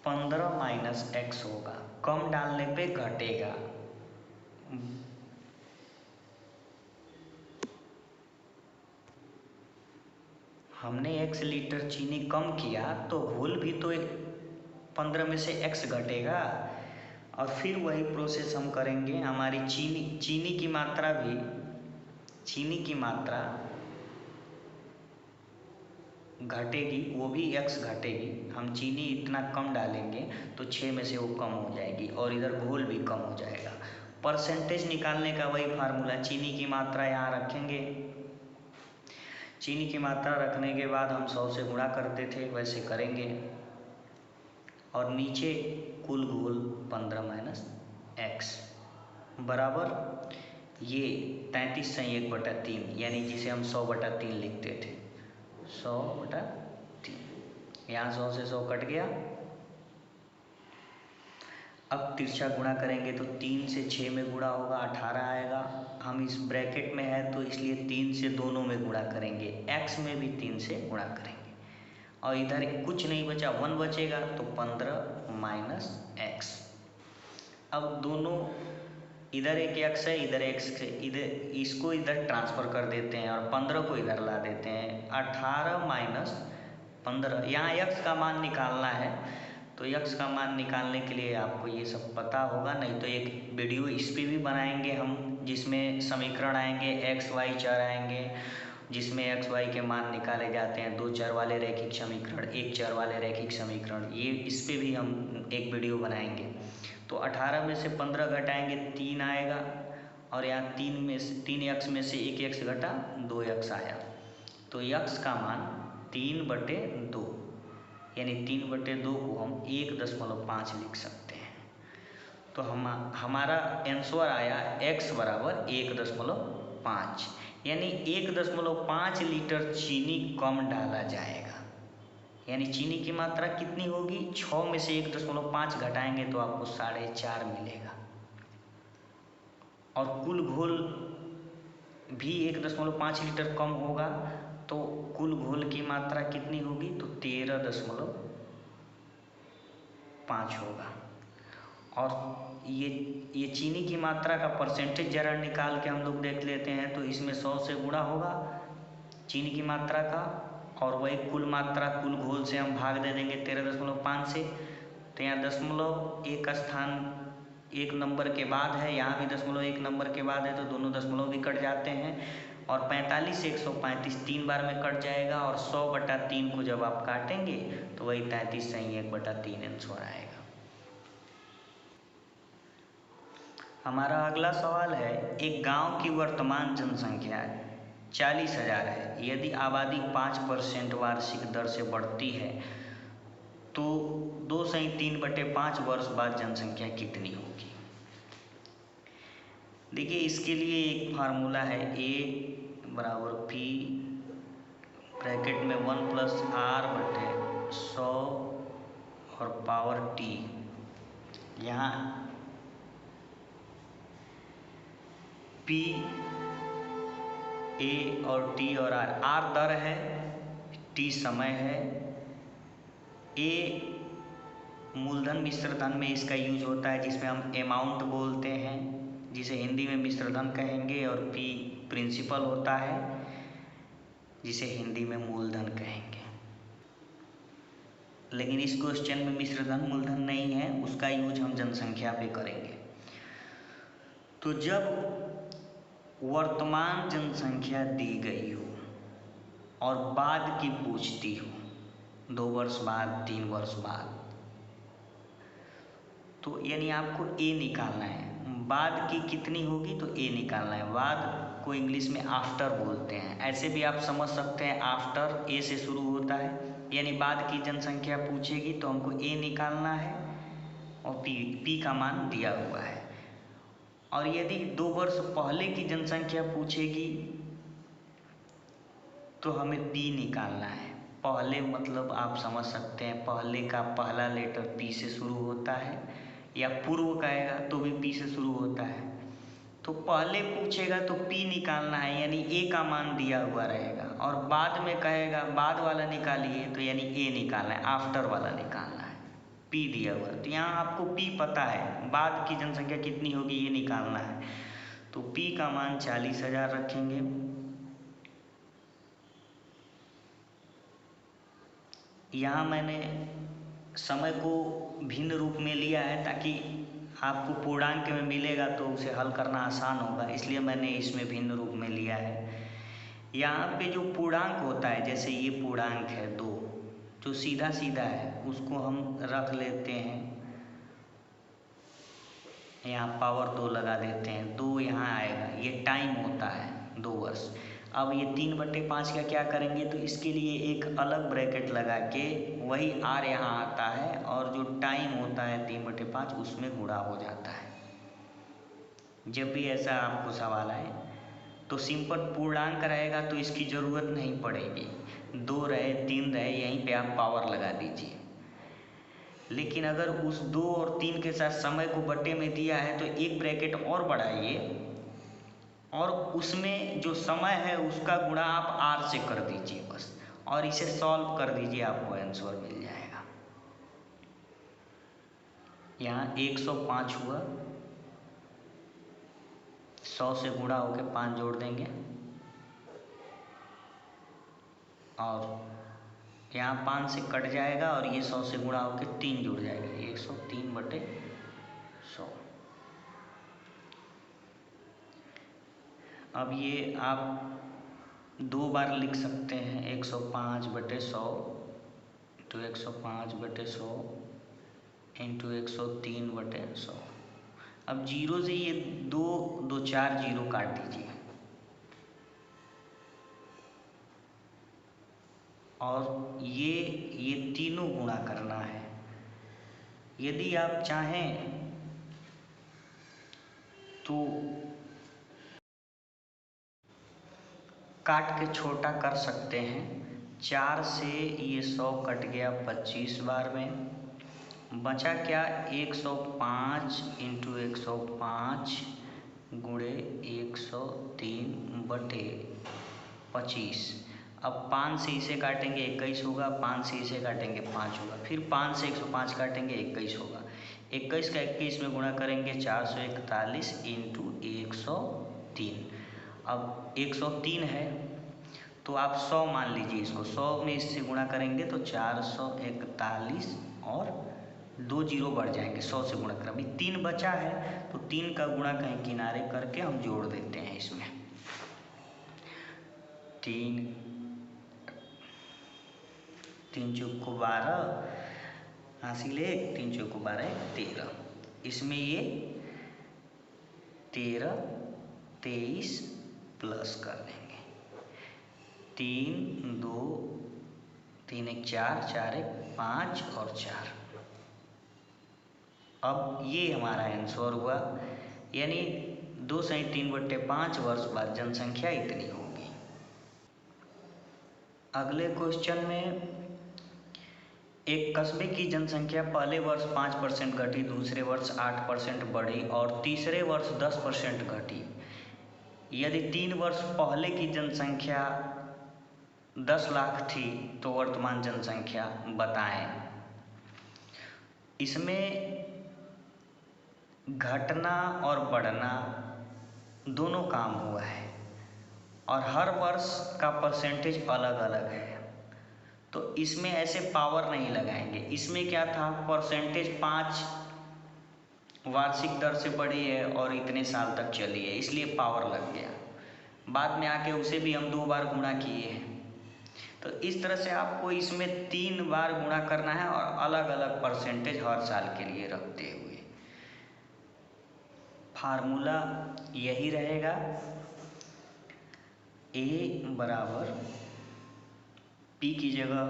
15 माइनस x होगा, कम डालने पे घटेगा। हमने x लीटर चीनी कम किया तो घोल भी तो 15 में से x घटेगा, और फिर वही प्रोसेस हम करेंगे। हमारी चीनी की मात्रा घटेगी, वो भी x घटेगी। हम चीनी इतना कम डालेंगे तो 6 में से वो कम हो जाएगी, और इधर घोल भी कम हो जाएगा। परसेंटेज निकालने का वही फार्मूला, चीनी की मात्रा यहाँ रखेंगे, चीनी की मात्रा रखने के बाद हम 100 से गुणा करते थे वैसे करेंगे, और नीचे कुल घोल 15 माइनस x बराबर ये 33 सही 1/3, यानी जिसे हम 100/3 लिखते थे, 100/3। यहाँ 100 से 100 कट गया। अब तिरछा गुणा करेंगे तो 3 से 6 में गुणा होगा 18 आएगा। हम इस ब्रैकेट में है तो इसलिए 3 से दोनों में गुणा करेंगे, x में भी 3 से गुणा करेंगे, और इधर कुछ नहीं बचा 1 बचेगा, तो 15 माइनस x। अब दोनों इधर एक x है, इधर x है, इधर इसको इधर ट्रांसफ़र कर देते हैं और 15 को इधर ला देते हैं। 18 माइनस 15, यहाँ x का मान निकालना है, तो x का मान निकालने के लिए आपको ये सब पता होगा, नहीं तो एक वीडियो इस पर भी बनाएंगे हम, जिसमें समीकरण आएंगे, x y चर आएंगे, जिसमें एक्स वाई के मान निकाले जाते हैं, 2 चर वाले रैखिक समीकरण, 1 चर वाले रैखिक समीकरण, ये इस पे भी हम एक वीडियो बनाएंगे। तो 18 में से 15 घटाएंगे 3 आएगा, और यहाँ 3 x में से 1 x घटा 2 x आया, तो x का मान 3/2, यानी 3/2 को हम 1.5 लिख सकते हैं। तो हमारा आंसर आया x बराबर 1.5, यानी 1.5 लीटर चीनी कम डाला जाएगा। यानी चीनी की मात्रा कितनी होगी, 6 में से 1.5 घटाएंगे तो आपको 4.5 मिलेगा, और कुल घोल भी 1.5 लीटर कम होगा, तो कुल घोल की मात्रा कितनी होगी, तो 13.5 होगा। और ये चीनी की मात्रा का परसेंटेज जरा निकाल के हम लोग देख लेते हैं। तो इसमें 100 से गुणा होगा चीनी की मात्रा का, और वही कुल मात्रा कुल घोल से हम भाग दे देंगे 13.5 से। तो यहाँ दशमलव एक स्थान 1 नंबर के बाद है, यहाँ भी दशमलव 1 नंबर के बाद है, तो दोनों दशमलव भी कट जाते हैं, और 45 से 135 3 बार में कट जाएगा, और 100/3 को जब आप काटेंगे तो वही 33/1/3 आंसर आएगा। हमारा अगला सवाल है, एक गांव की वर्तमान जनसंख्या 40,000 है। यदि आबादी 5% वार्षिक दर से बढ़ती है तो 2/3/5 वर्ष बाद जनसंख्या कितनी होगी। देखिए, इसके लिए एक फार्मूला है, A बराबर P ब्रैकेट में 1 + R/100 और पावर T। यहाँ P, A और T और R दर है, T समय है, A मूलधन मिश्रधन में इसका यूज होता है, जिसमें हम अमाउंट बोलते हैं, जिसे हिंदी में मिश्रधन कहेंगे, और P प्रिंसिपल होता है, जिसे हिंदी में मूलधन कहेंगे। लेकिन इस क्वेश्चन में मिश्रधन मूलधन नहीं है, उसका यूज हम जनसंख्या पे करेंगे। तो जब वर्तमान जनसंख्या दी गई हो और बाद की पूछती हो, 2 वर्ष बाद, 3 वर्ष बाद, तो यानी आपको A निकालना है। बाद की कितनी होगी तो A निकालना है। बाद को इंग्लिश में आफ्टर बोलते हैं, ऐसे भी आप समझ सकते हैं, आफ्टर A से शुरू होता है, यानी बाद की जनसंख्या पूछेगी तो हमको A निकालना है, और P का मान दिया हुआ है। और यदि 2 वर्ष पहले की जनसंख्या पूछेगी तो हमें P निकालना है। पहले मतलब आप समझ सकते हैं, पहले का पहला लेटर P से शुरू होता है, या पूर्व कहेगा तो भी P से शुरू होता है। तो पहले पूछेगा तो P निकालना है, यानी A का मान दिया हुआ रहेगा, और बाद में कहेगा बाद वाला निकालिए, तो यानी A निकालना है, आफ्टर वाला निकालना है, P दिया हुआ। तो यहाँ आपको P पता है, बाद की जनसंख्या कितनी होगी ये निकालना है। तो P का मान 40,000 रखेंगे। यहाँ मैंने समय को भिन्न रूप में लिया है, ताकि आपको पूर्णांक में मिलेगा तो उसे हल करना आसान होगा, इसलिए मैंने इसमें भिन्न रूप में लिया है। यहाँ पे जो पूर्णांक होता है, जैसे ये पूर्णांक है 2, जो सीधा सीधा है उसको हम रख लेते हैं, यहाँ पावर 2 लगा देते हैं, 2 यहाँ आएगा, ये टाइम होता है 2 वर्ष। अब ये 3/5 का क्या करेंगे, तो इसके लिए एक अलग ब्रैकेट लगा के वही R यहाँ आता है, और जो टाइम होता है 3/5 उसमें गुणा हो जाता है। जब भी ऐसा आपको सवाल आए तो सिंपल पूर्णांक रहेगा तो इसकी ज़रूरत नहीं पड़ेगी, 2 रहे 3 रहे यहीं पे आप पावर लगा दीजिए। लेकिन अगर उस 2 और 3 के साथ समय को बट्टे में दिया है तो एक ब्रैकेट और बढ़ाइए, और उसमें जो समय है उसका गुणा आप R से कर दीजिए बस, और इसे सॉल्व कर दीजिए, आपको आंसर मिल जाएगा। यहाँ 105 हुआ, 100 से गुणा होकर 5 जोड़ देंगे, और यहाँ 5 से कट जाएगा, और ये 100 से गुणा होकर 3 जुड़ जाएगा, 103/100। अब ये आप दो बार लिख सकते हैं 105/100 इंटू 105/100 इंटू 103/100। अब जीरो से ये दो दो चार जीरो काट दीजिए और ये तीनों गुणा करना है। यदि आप चाहें तो काट के छोटा कर सकते हैं। 4 से ये 100 कट गया 25 बार में, बचा क्या 105 इंटू 105 गुणे 103/25। अब 5 से इसे काटेंगे 21 होगा, 5 से इसे काटेंगे 5 होगा, फिर 5 से 105 काटेंगे 21 होगा। 21 का 21 में गुणा करेंगे 441 इंटू 103। अब 103 है तो आप 100 मान लीजिए इसको, 100 में इससे गुणा करेंगे तो 441 और 2 जीरो बढ़ जाएंगे 100 से गुणा कर। अभी 3 बचा है तो 3 का गुणा कहीं किनारे करके हम जोड़ देते हैं इसमें। 3 चौक 12 हासिल 1, 3 चौक 12 13। इसमें ये 13 23 प्लस कर देंगे। 3 2 3 1 4 4 1 5 और 4। अब ये हमारा आंसर हुआ, यानी 2/3/5 वर्ष बाद जनसंख्या इतनी होगी। अगले क्वेश्चन में एक कस्बे की जनसंख्या पहले वर्ष 5% घटी, दूसरे वर्ष 8% बढ़ी और तीसरे वर्ष 10% घटी। यदि 3 वर्ष पहले की जनसंख्या 10 लाख थी तो वर्तमान जनसंख्या बताएं। इसमें घटना और बढ़ना दोनों काम हुआ है और हर वर्ष का परसेंटेज अलग अलग है, तो इसमें ऐसे पावर नहीं लगाएंगे। इसमें क्या था, परसेंटेज 5 वार्षिक दर से बढ़ी है और इतने साल तक चली है, इसलिए पावर लग गया। बाद में आके उसे भी हम 2 बार गुणा किए हैं। तो इस तरह से आपको इसमें 3 बार गुणा करना है और अलग अलग परसेंटेज हर साल के लिए रखते हुए। फार्मूला यही रहेगा, A बराबर P की जगह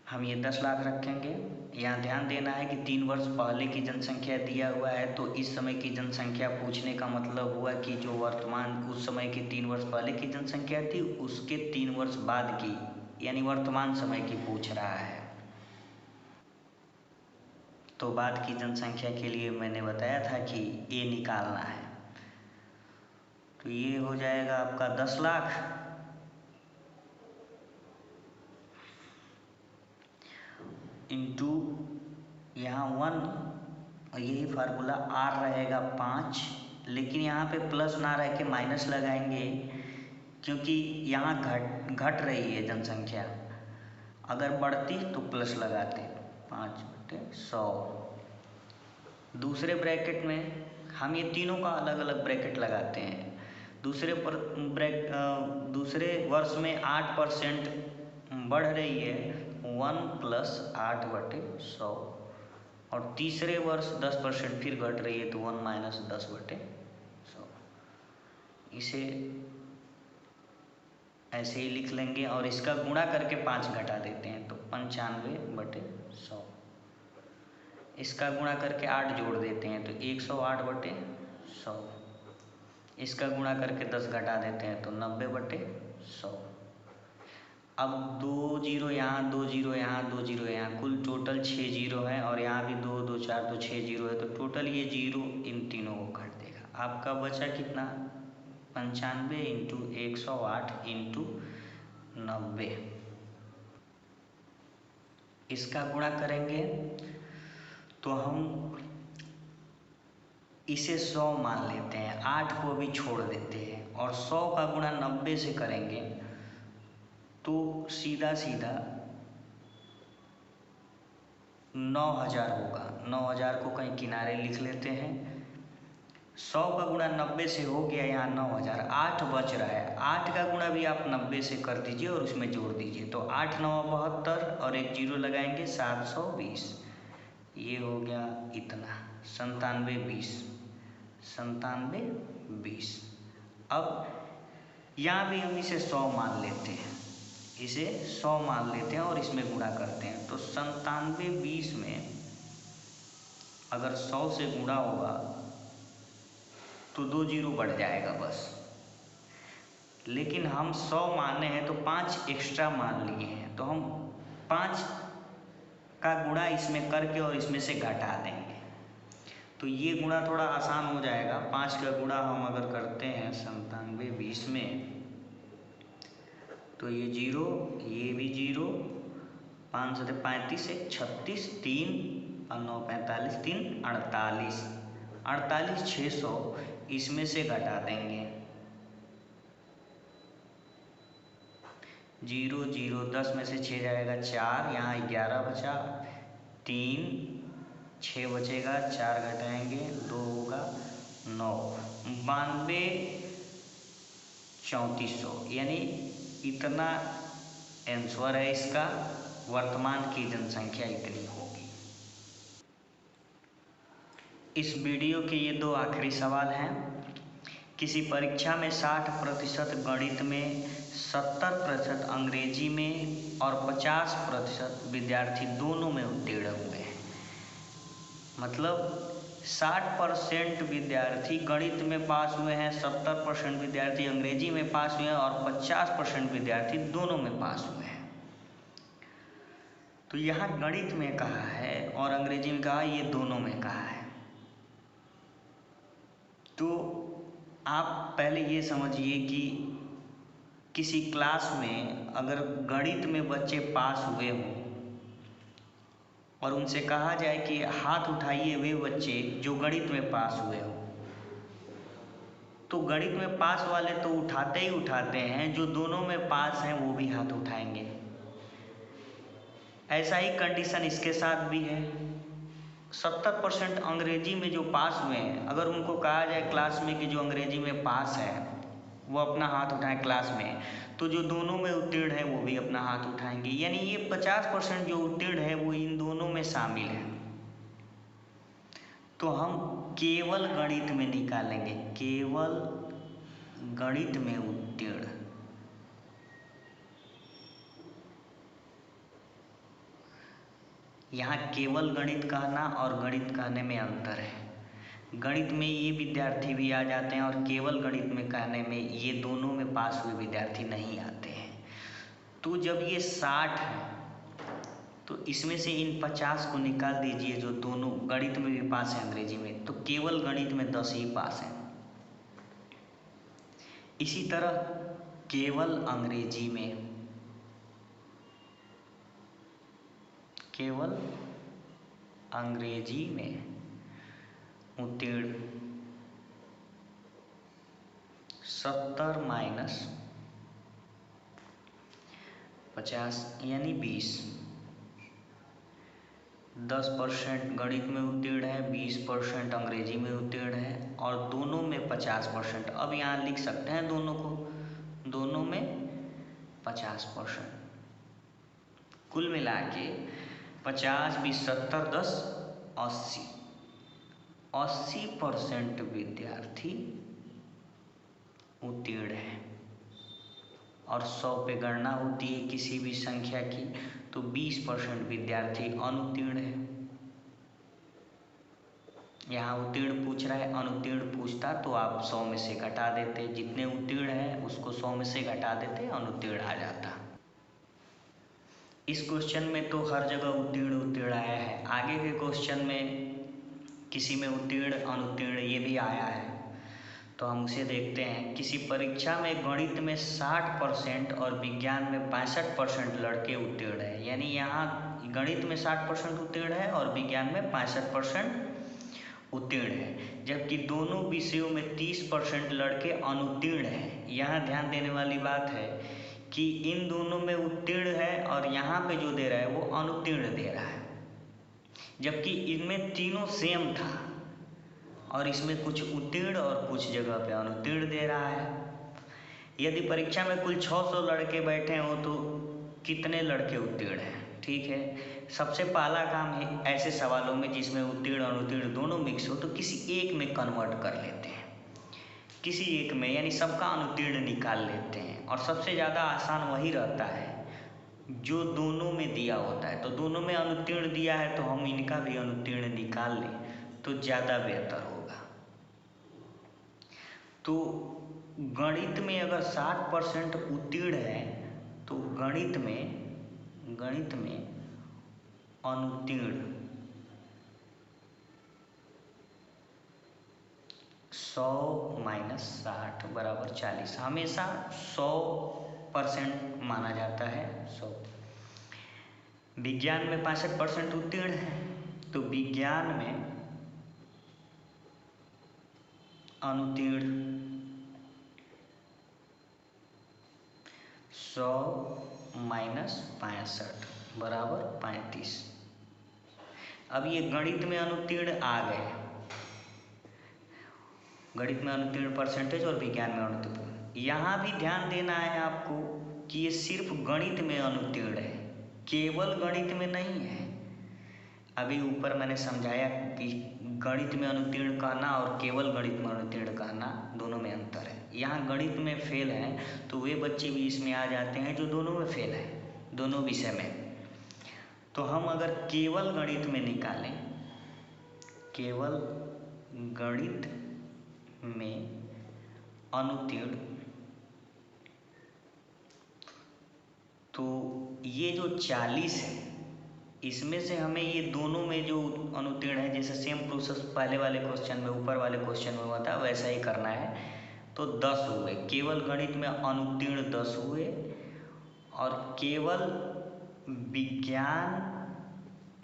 हम ये 10 लाख रखेंगे। यहाँ ध्यान देना है कि 3 वर्ष पहले की जनसंख्या दिया हुआ है, तो इस समय की जनसंख्या पूछने का मतलब हुआ कि जो वर्तमान उस समय की 3 वर्ष पहले की जनसंख्या थी उसके 3 वर्ष बाद की, यानी वर्तमान समय की पूछ रहा है। तो बाद की जनसंख्या के लिए मैंने बताया था कि A निकालना है, तो ये हो जाएगा आपका 10 लाख इंटू यहाँ 1 और यही फार्मूला R रहेगा 5, लेकिन यहाँ पे प्लस ना रह के माइनस लगाएंगे क्योंकि यहाँ घट रही है जनसंख्या। अगर बढ़ती तो प्लस लगाते 5/100। दूसरे ब्रैकेट में हम ये तीनों का अलग अलग ब्रैकेट लगाते हैं। दूसरे वर्ष में 8% बढ़ रही है 1 + 8/100 और तीसरे वर्ष 10% फिर घट रही है तो 1 - 10/100। इसे ऐसे ही लिख लेंगे और इसका गुणा करके 5 घटा देते हैं तो 95/100। इसका गुणा करके 8 जोड़ देते हैं तो 108/100। इसका गुणा करके 10 घटा देते हैं तो 90/100। अब 2 जीरो यहाँ, 2 जीरो यहाँ, 2 जीरो यहाँ, कुल टोटल 6 जीरो हैं और यहाँ भी 2 2 4 तो 6 जीरो है, तो टोटल ये जीरो इन तीनों को काट देगा। आपका बचा कितना, 95 इंटू 108 इंटू 90। इसका गुणा करेंगे तो हम इसे 100 मान लेते हैं, 8 को भी छोड़ देते हैं और 100 का गुणा 90 से करेंगे तो सीधा सीधा 9000 होगा। 9000 को कहीं किनारे लिख लेते हैं। 100 का गुणा 90 से हो गया, यहाँ 9000, 8 बच रहा है। 8 का गुणा भी आप 90 से कर दीजिए और उसमें जोड़ दीजिए, तो 8 9 72 और एक जीरो लगाएंगे 720। ये हो गया इतना 9720, 9720। अब यहाँ भी हम इसे 100 मान लेते हैं, इसे 100 मान लेते हैं और इसमें गुणा करते हैं। तो 9720 में अगर 100 से गुणा होगा तो 2 जीरो बढ़ जाएगा बस। लेकिन हम 100 माने हैं तो 5 एक्स्ट्रा मान लिए हैं, तो हम 5 का गुणा इसमें करके और इसमें से घटा देंगे, तो ये गुणा थोड़ा आसान हो जाएगा। 5 का गुणा हम अगर करते हैं 9720 में, तो ये जीरो, ये भी जीरो, 5 से 35 1 36, 3 और 9 45, 3 48, 48 600 इसमें से घटा देंगे। 0 0 10 में से 6 जाएगा 4, यहाँ 11 बचा, 3 6 बचेगा, 4 घटाएंगे 2 होगा 9, 92 3400, यानी इतना आंसर है इसका। वर्तमान की जनसंख्या इतनी होगी। इस वीडियो के ये 2 आखिरी सवाल हैं। किसी परीक्षा में 60% गणित में, 70% अंग्रेजी में और 50% विद्यार्थी दोनों में उत्तीर्ण हुए हैं। मतलब 60% विद्यार्थी गणित में पास हुए हैं, 70% विद्यार्थी अंग्रेजी में पास हुए हैं और 50% विद्यार्थी दोनों में पास हुए हैं। तो यहाँ गणित में कहा है और अंग्रेजी में कहा, ये दोनों में कहा है। तो आप पहले ये समझिए कि किसी क्लास में अगर गणित में बच्चे पास हुए हों और उनसे कहा जाए कि हाथ उठाइए वे बच्चे जो गणित में पास हुए हों, तो गणित में पास वाले तो उठाते ही उठाते हैं, जो दोनों में पास हैं वो भी हाथ उठाएंगे। ऐसा ही कंडीशन इसके साथ भी है। 70% अंग्रेजी में जो पास हुए हैं, अगर उनको कहा जाए क्लास में कि जो अंग्रेजी में पास है वो अपना हाथ उठाएं क्लास में, तो जो दोनों में उत्तीर्ण है वो भी अपना हाथ उठाएंगे। यानी ये 50% जो उत्तीर्ण है वो इन दोनों में शामिल है। तो हम केवल गणित में निकालेंगे, केवल गणित में उत्तीर्ण। यहाँ केवल गणित कहना और गणित कहने में अंतर है। गणित में ये विद्यार्थी भी आ जाते हैं और केवल गणित में कहने में ये दोनों में पास हुए विद्यार्थी नहीं आते हैं। तो जब ये 60 है तो इसमें से इन 50 को निकाल दीजिए जो दोनों गणित में भी पास है अंग्रेजी में, तो केवल गणित में 10 ही पास हैं। इसी तरह केवल अंग्रेजी में, केवल अंग्रेजी में उत्तीर्ण 70 माइनस 50 यानी 20, 10% गणित में उत्तीर्ण है, 20% अंग्रेजी में उत्तीर्ण है और दोनों में 50%। अब यहाँ लिख सकते हैं दोनों को, दोनों में 50%। कुल मिला के 50 20 70 10 80, 80% विद्यार्थी उत्तीर्ण है। और 100 पे गणना होती है किसी भी संख्या की, तो 20% विद्यार्थी अनुत्तीर्ण है। यहाँ उत्तीर्ण पूछ रहा है, अनुत्तीर्ण पूछता तो आप 100 में से घटा देते, जितने उत्तीर्ण है उसको 100 में से घटा देते, अनुत्तीर्ण आ जाता। इस क्वेश्चन में तो हर जगह उत्तीर्ण उत्तीर्ण आया है। आगे के क्वेश्चन में किसी में उत्तीर्ण अनुत्तीर्ण ये भी आया है, तो हम उसे देखते हैं। किसी परीक्षा में गणित में 60% और विज्ञान में 65% लड़के उत्तीर्ण है। यानी यहाँ गणित में 60% उत्तीर्ण है और विज्ञान में 65% उत्तीर्ण है, जबकि दोनों विषयों में 30% लड़के अनुत्तीर्ण हैं। यहाँ ध्यान देने वाली बात है कि इन दोनों में उत्तीर्ण है और यहाँ पे जो दे रहा है वो अनुत्तीर्ण दे रहा है, जबकि इनमें तीनों सेम था। और इसमें कुछ उत्तीर्ण और कुछ जगह पे अनुत्तीर्ण दे रहा है। यदि परीक्षा में कुल 600 लड़के बैठे हों तो कितने लड़के उत्तीर्ण हैं? ठीक है, सबसे पहला काम है ऐसे सवालों में जिसमें उत्तीर्ण अनुत्तीर्ण दोनों मिक्स हो तो किसी एक में कन्वर्ट कर लेते हैं, किसी एक में, यानी सबका अनुत्तीर्ण निकाल लेते हैं। और सबसे ज़्यादा आसान वही रहता है जो दोनों में दिया होता है। तो दोनों में अनुत्तीर्ण दिया है तो हम इनका भी अनुत्तीर्ण निकाल लें तो ज़्यादा बेहतर होगा। तो गणित में अगर 60% उत्तीर्ण है तो गणित में अनुत्तीर्ण 100 - 60 = 40। हमेशा 100% माना जाता है। 100। विज्ञान में 65% उत्तीर्ण है तो विज्ञान में अनुत्तीर्ण 100 - 65 = 35। अब ये गणित में अनुत्तीर्ण आ गए, गणित में अनुत्तीर्ण परसेंटेज और विज्ञान में अनुत्तीर्ण। यहाँ भी ध्यान देना है आपको कि ये सिर्फ गणित में अनुत्तीर्ण है, केवल गणित में नहीं है। अभी ऊपर मैंने समझाया कि गणित में अनुत्तीर्ण कहना और केवल गणित में अनुत्तीर्ण कहना दोनों में अंतर है। यहाँ गणित में फेल हैं तो वे बच्चे भी इसमें आ जाते हैं जो दोनों में फेल हैं, दोनों विषय में। तो हम अगर केवल गणित में निकालें, केवल गणित में अनुत्तीर्ण, तो ये जो 40 है इसमें से हमें ये दोनों में जो अनुत्तीर्ण है, जैसे सेम प्रोसेस पहले वाले क्वेश्चन में, ऊपर वाले क्वेश्चन में हुआ था, वैसा ही करना है। तो 10 हुए, केवल गणित में अनुत्तीर्ण 10 हुए और केवल विज्ञान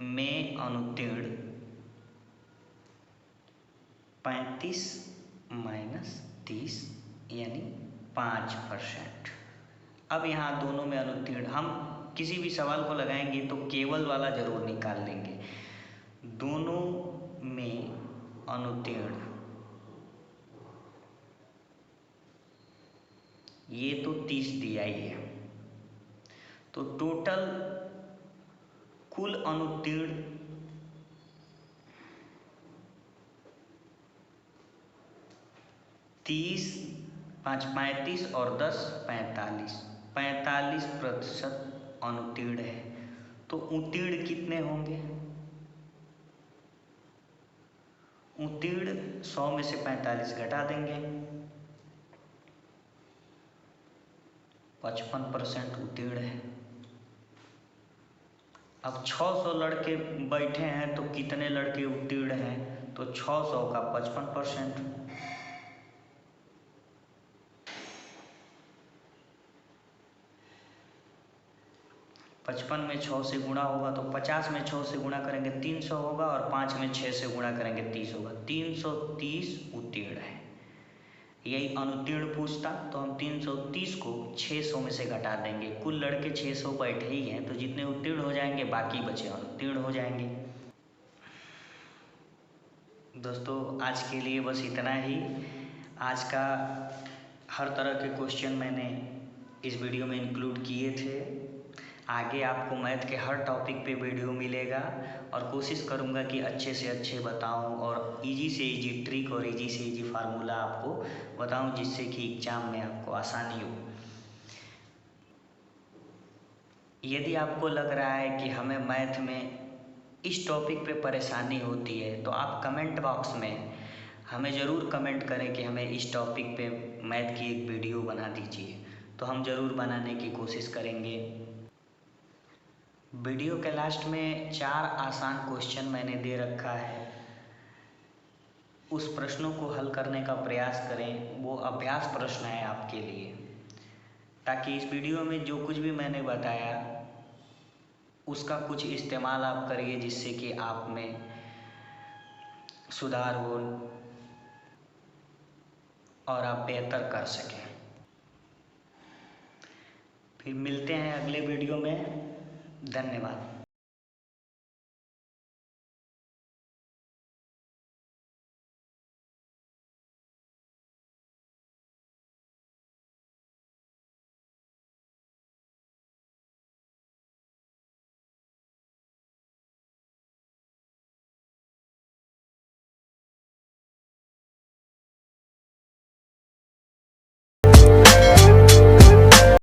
में अनुत्तीर्ण 35 - 30 यानी 5%। अब यहाँ दोनों में अनुत्तीर्ण, हम किसी भी सवाल को लगाएंगे तो केवल वाला जरूर निकाल लेंगे। दोनों में अनुत्तीर्ण, ये तो 30 दिया ही है, तो टोटल कुल अनुत्तीर्ण 30, 5 35 और 10 45% अनुत्तीर्ण है। तो उत्तीर्ण कितने होंगे? उत्तीर्ण 100 में से 45 घटा देंगे, 55% उत्तीर्ण है। अब 600 लड़के बैठे हैं तो कितने लड़के उत्तीर्ण हैं? तो 600 का 55%, 55 में 6 से गुणा होगा तो 50 में 6 से गुणा करेंगे 300 होगा और 5 में 6 से गुणा करेंगे 30 होगा। 330 उत्तीर्ण है। यही अनुत्तीर्ण पूछता तो हम 330 को 600 में से घटा देंगे। कुल लड़के 600 बैठे ही हैं तो जितने उत्तीर्ण हो जाएंगे बाकी बचे अनुत्तीर्ण हो जाएंगे। दोस्तों आज के लिए बस इतना ही। आज का हर तरह के क्वेश्चन मैंने इस वीडियो में इंक्लूड किए थे। आगे आपको मैथ के हर टॉपिक पे वीडियो मिलेगा और कोशिश करूँगा कि अच्छे से अच्छे बताऊँ और इजी से इजी ट्रिक और इजी से इजी फार्मूला आपको बताऊँ, जिससे कि एग्ज़ाम में आपको आसानी हो। यदि आपको लग रहा है कि हमें मैथ में इस टॉपिक पे परेशानी होती है तो आप कमेंट बॉक्स में हमें ज़रूर कमेंट करें कि हमें इस टॉपिक पे मैथ की एक वीडियो बना दीजिए, तो हम ज़रूर बनाने की कोशिश करेंगे। वीडियो के लास्ट में 4 आसान क्वेश्चन मैंने दे रखा है, उस प्रश्नों को हल करने का प्रयास करें। वो अभ्यास प्रश्न है आपके लिए, ताकि इस वीडियो में जो कुछ भी मैंने बताया उसका कुछ इस्तेमाल आप करिए, जिससे कि आप में सुधार हो और आप बेहतर कर सकें। फिर मिलते हैं अगले वीडियो में। धन्यवाद।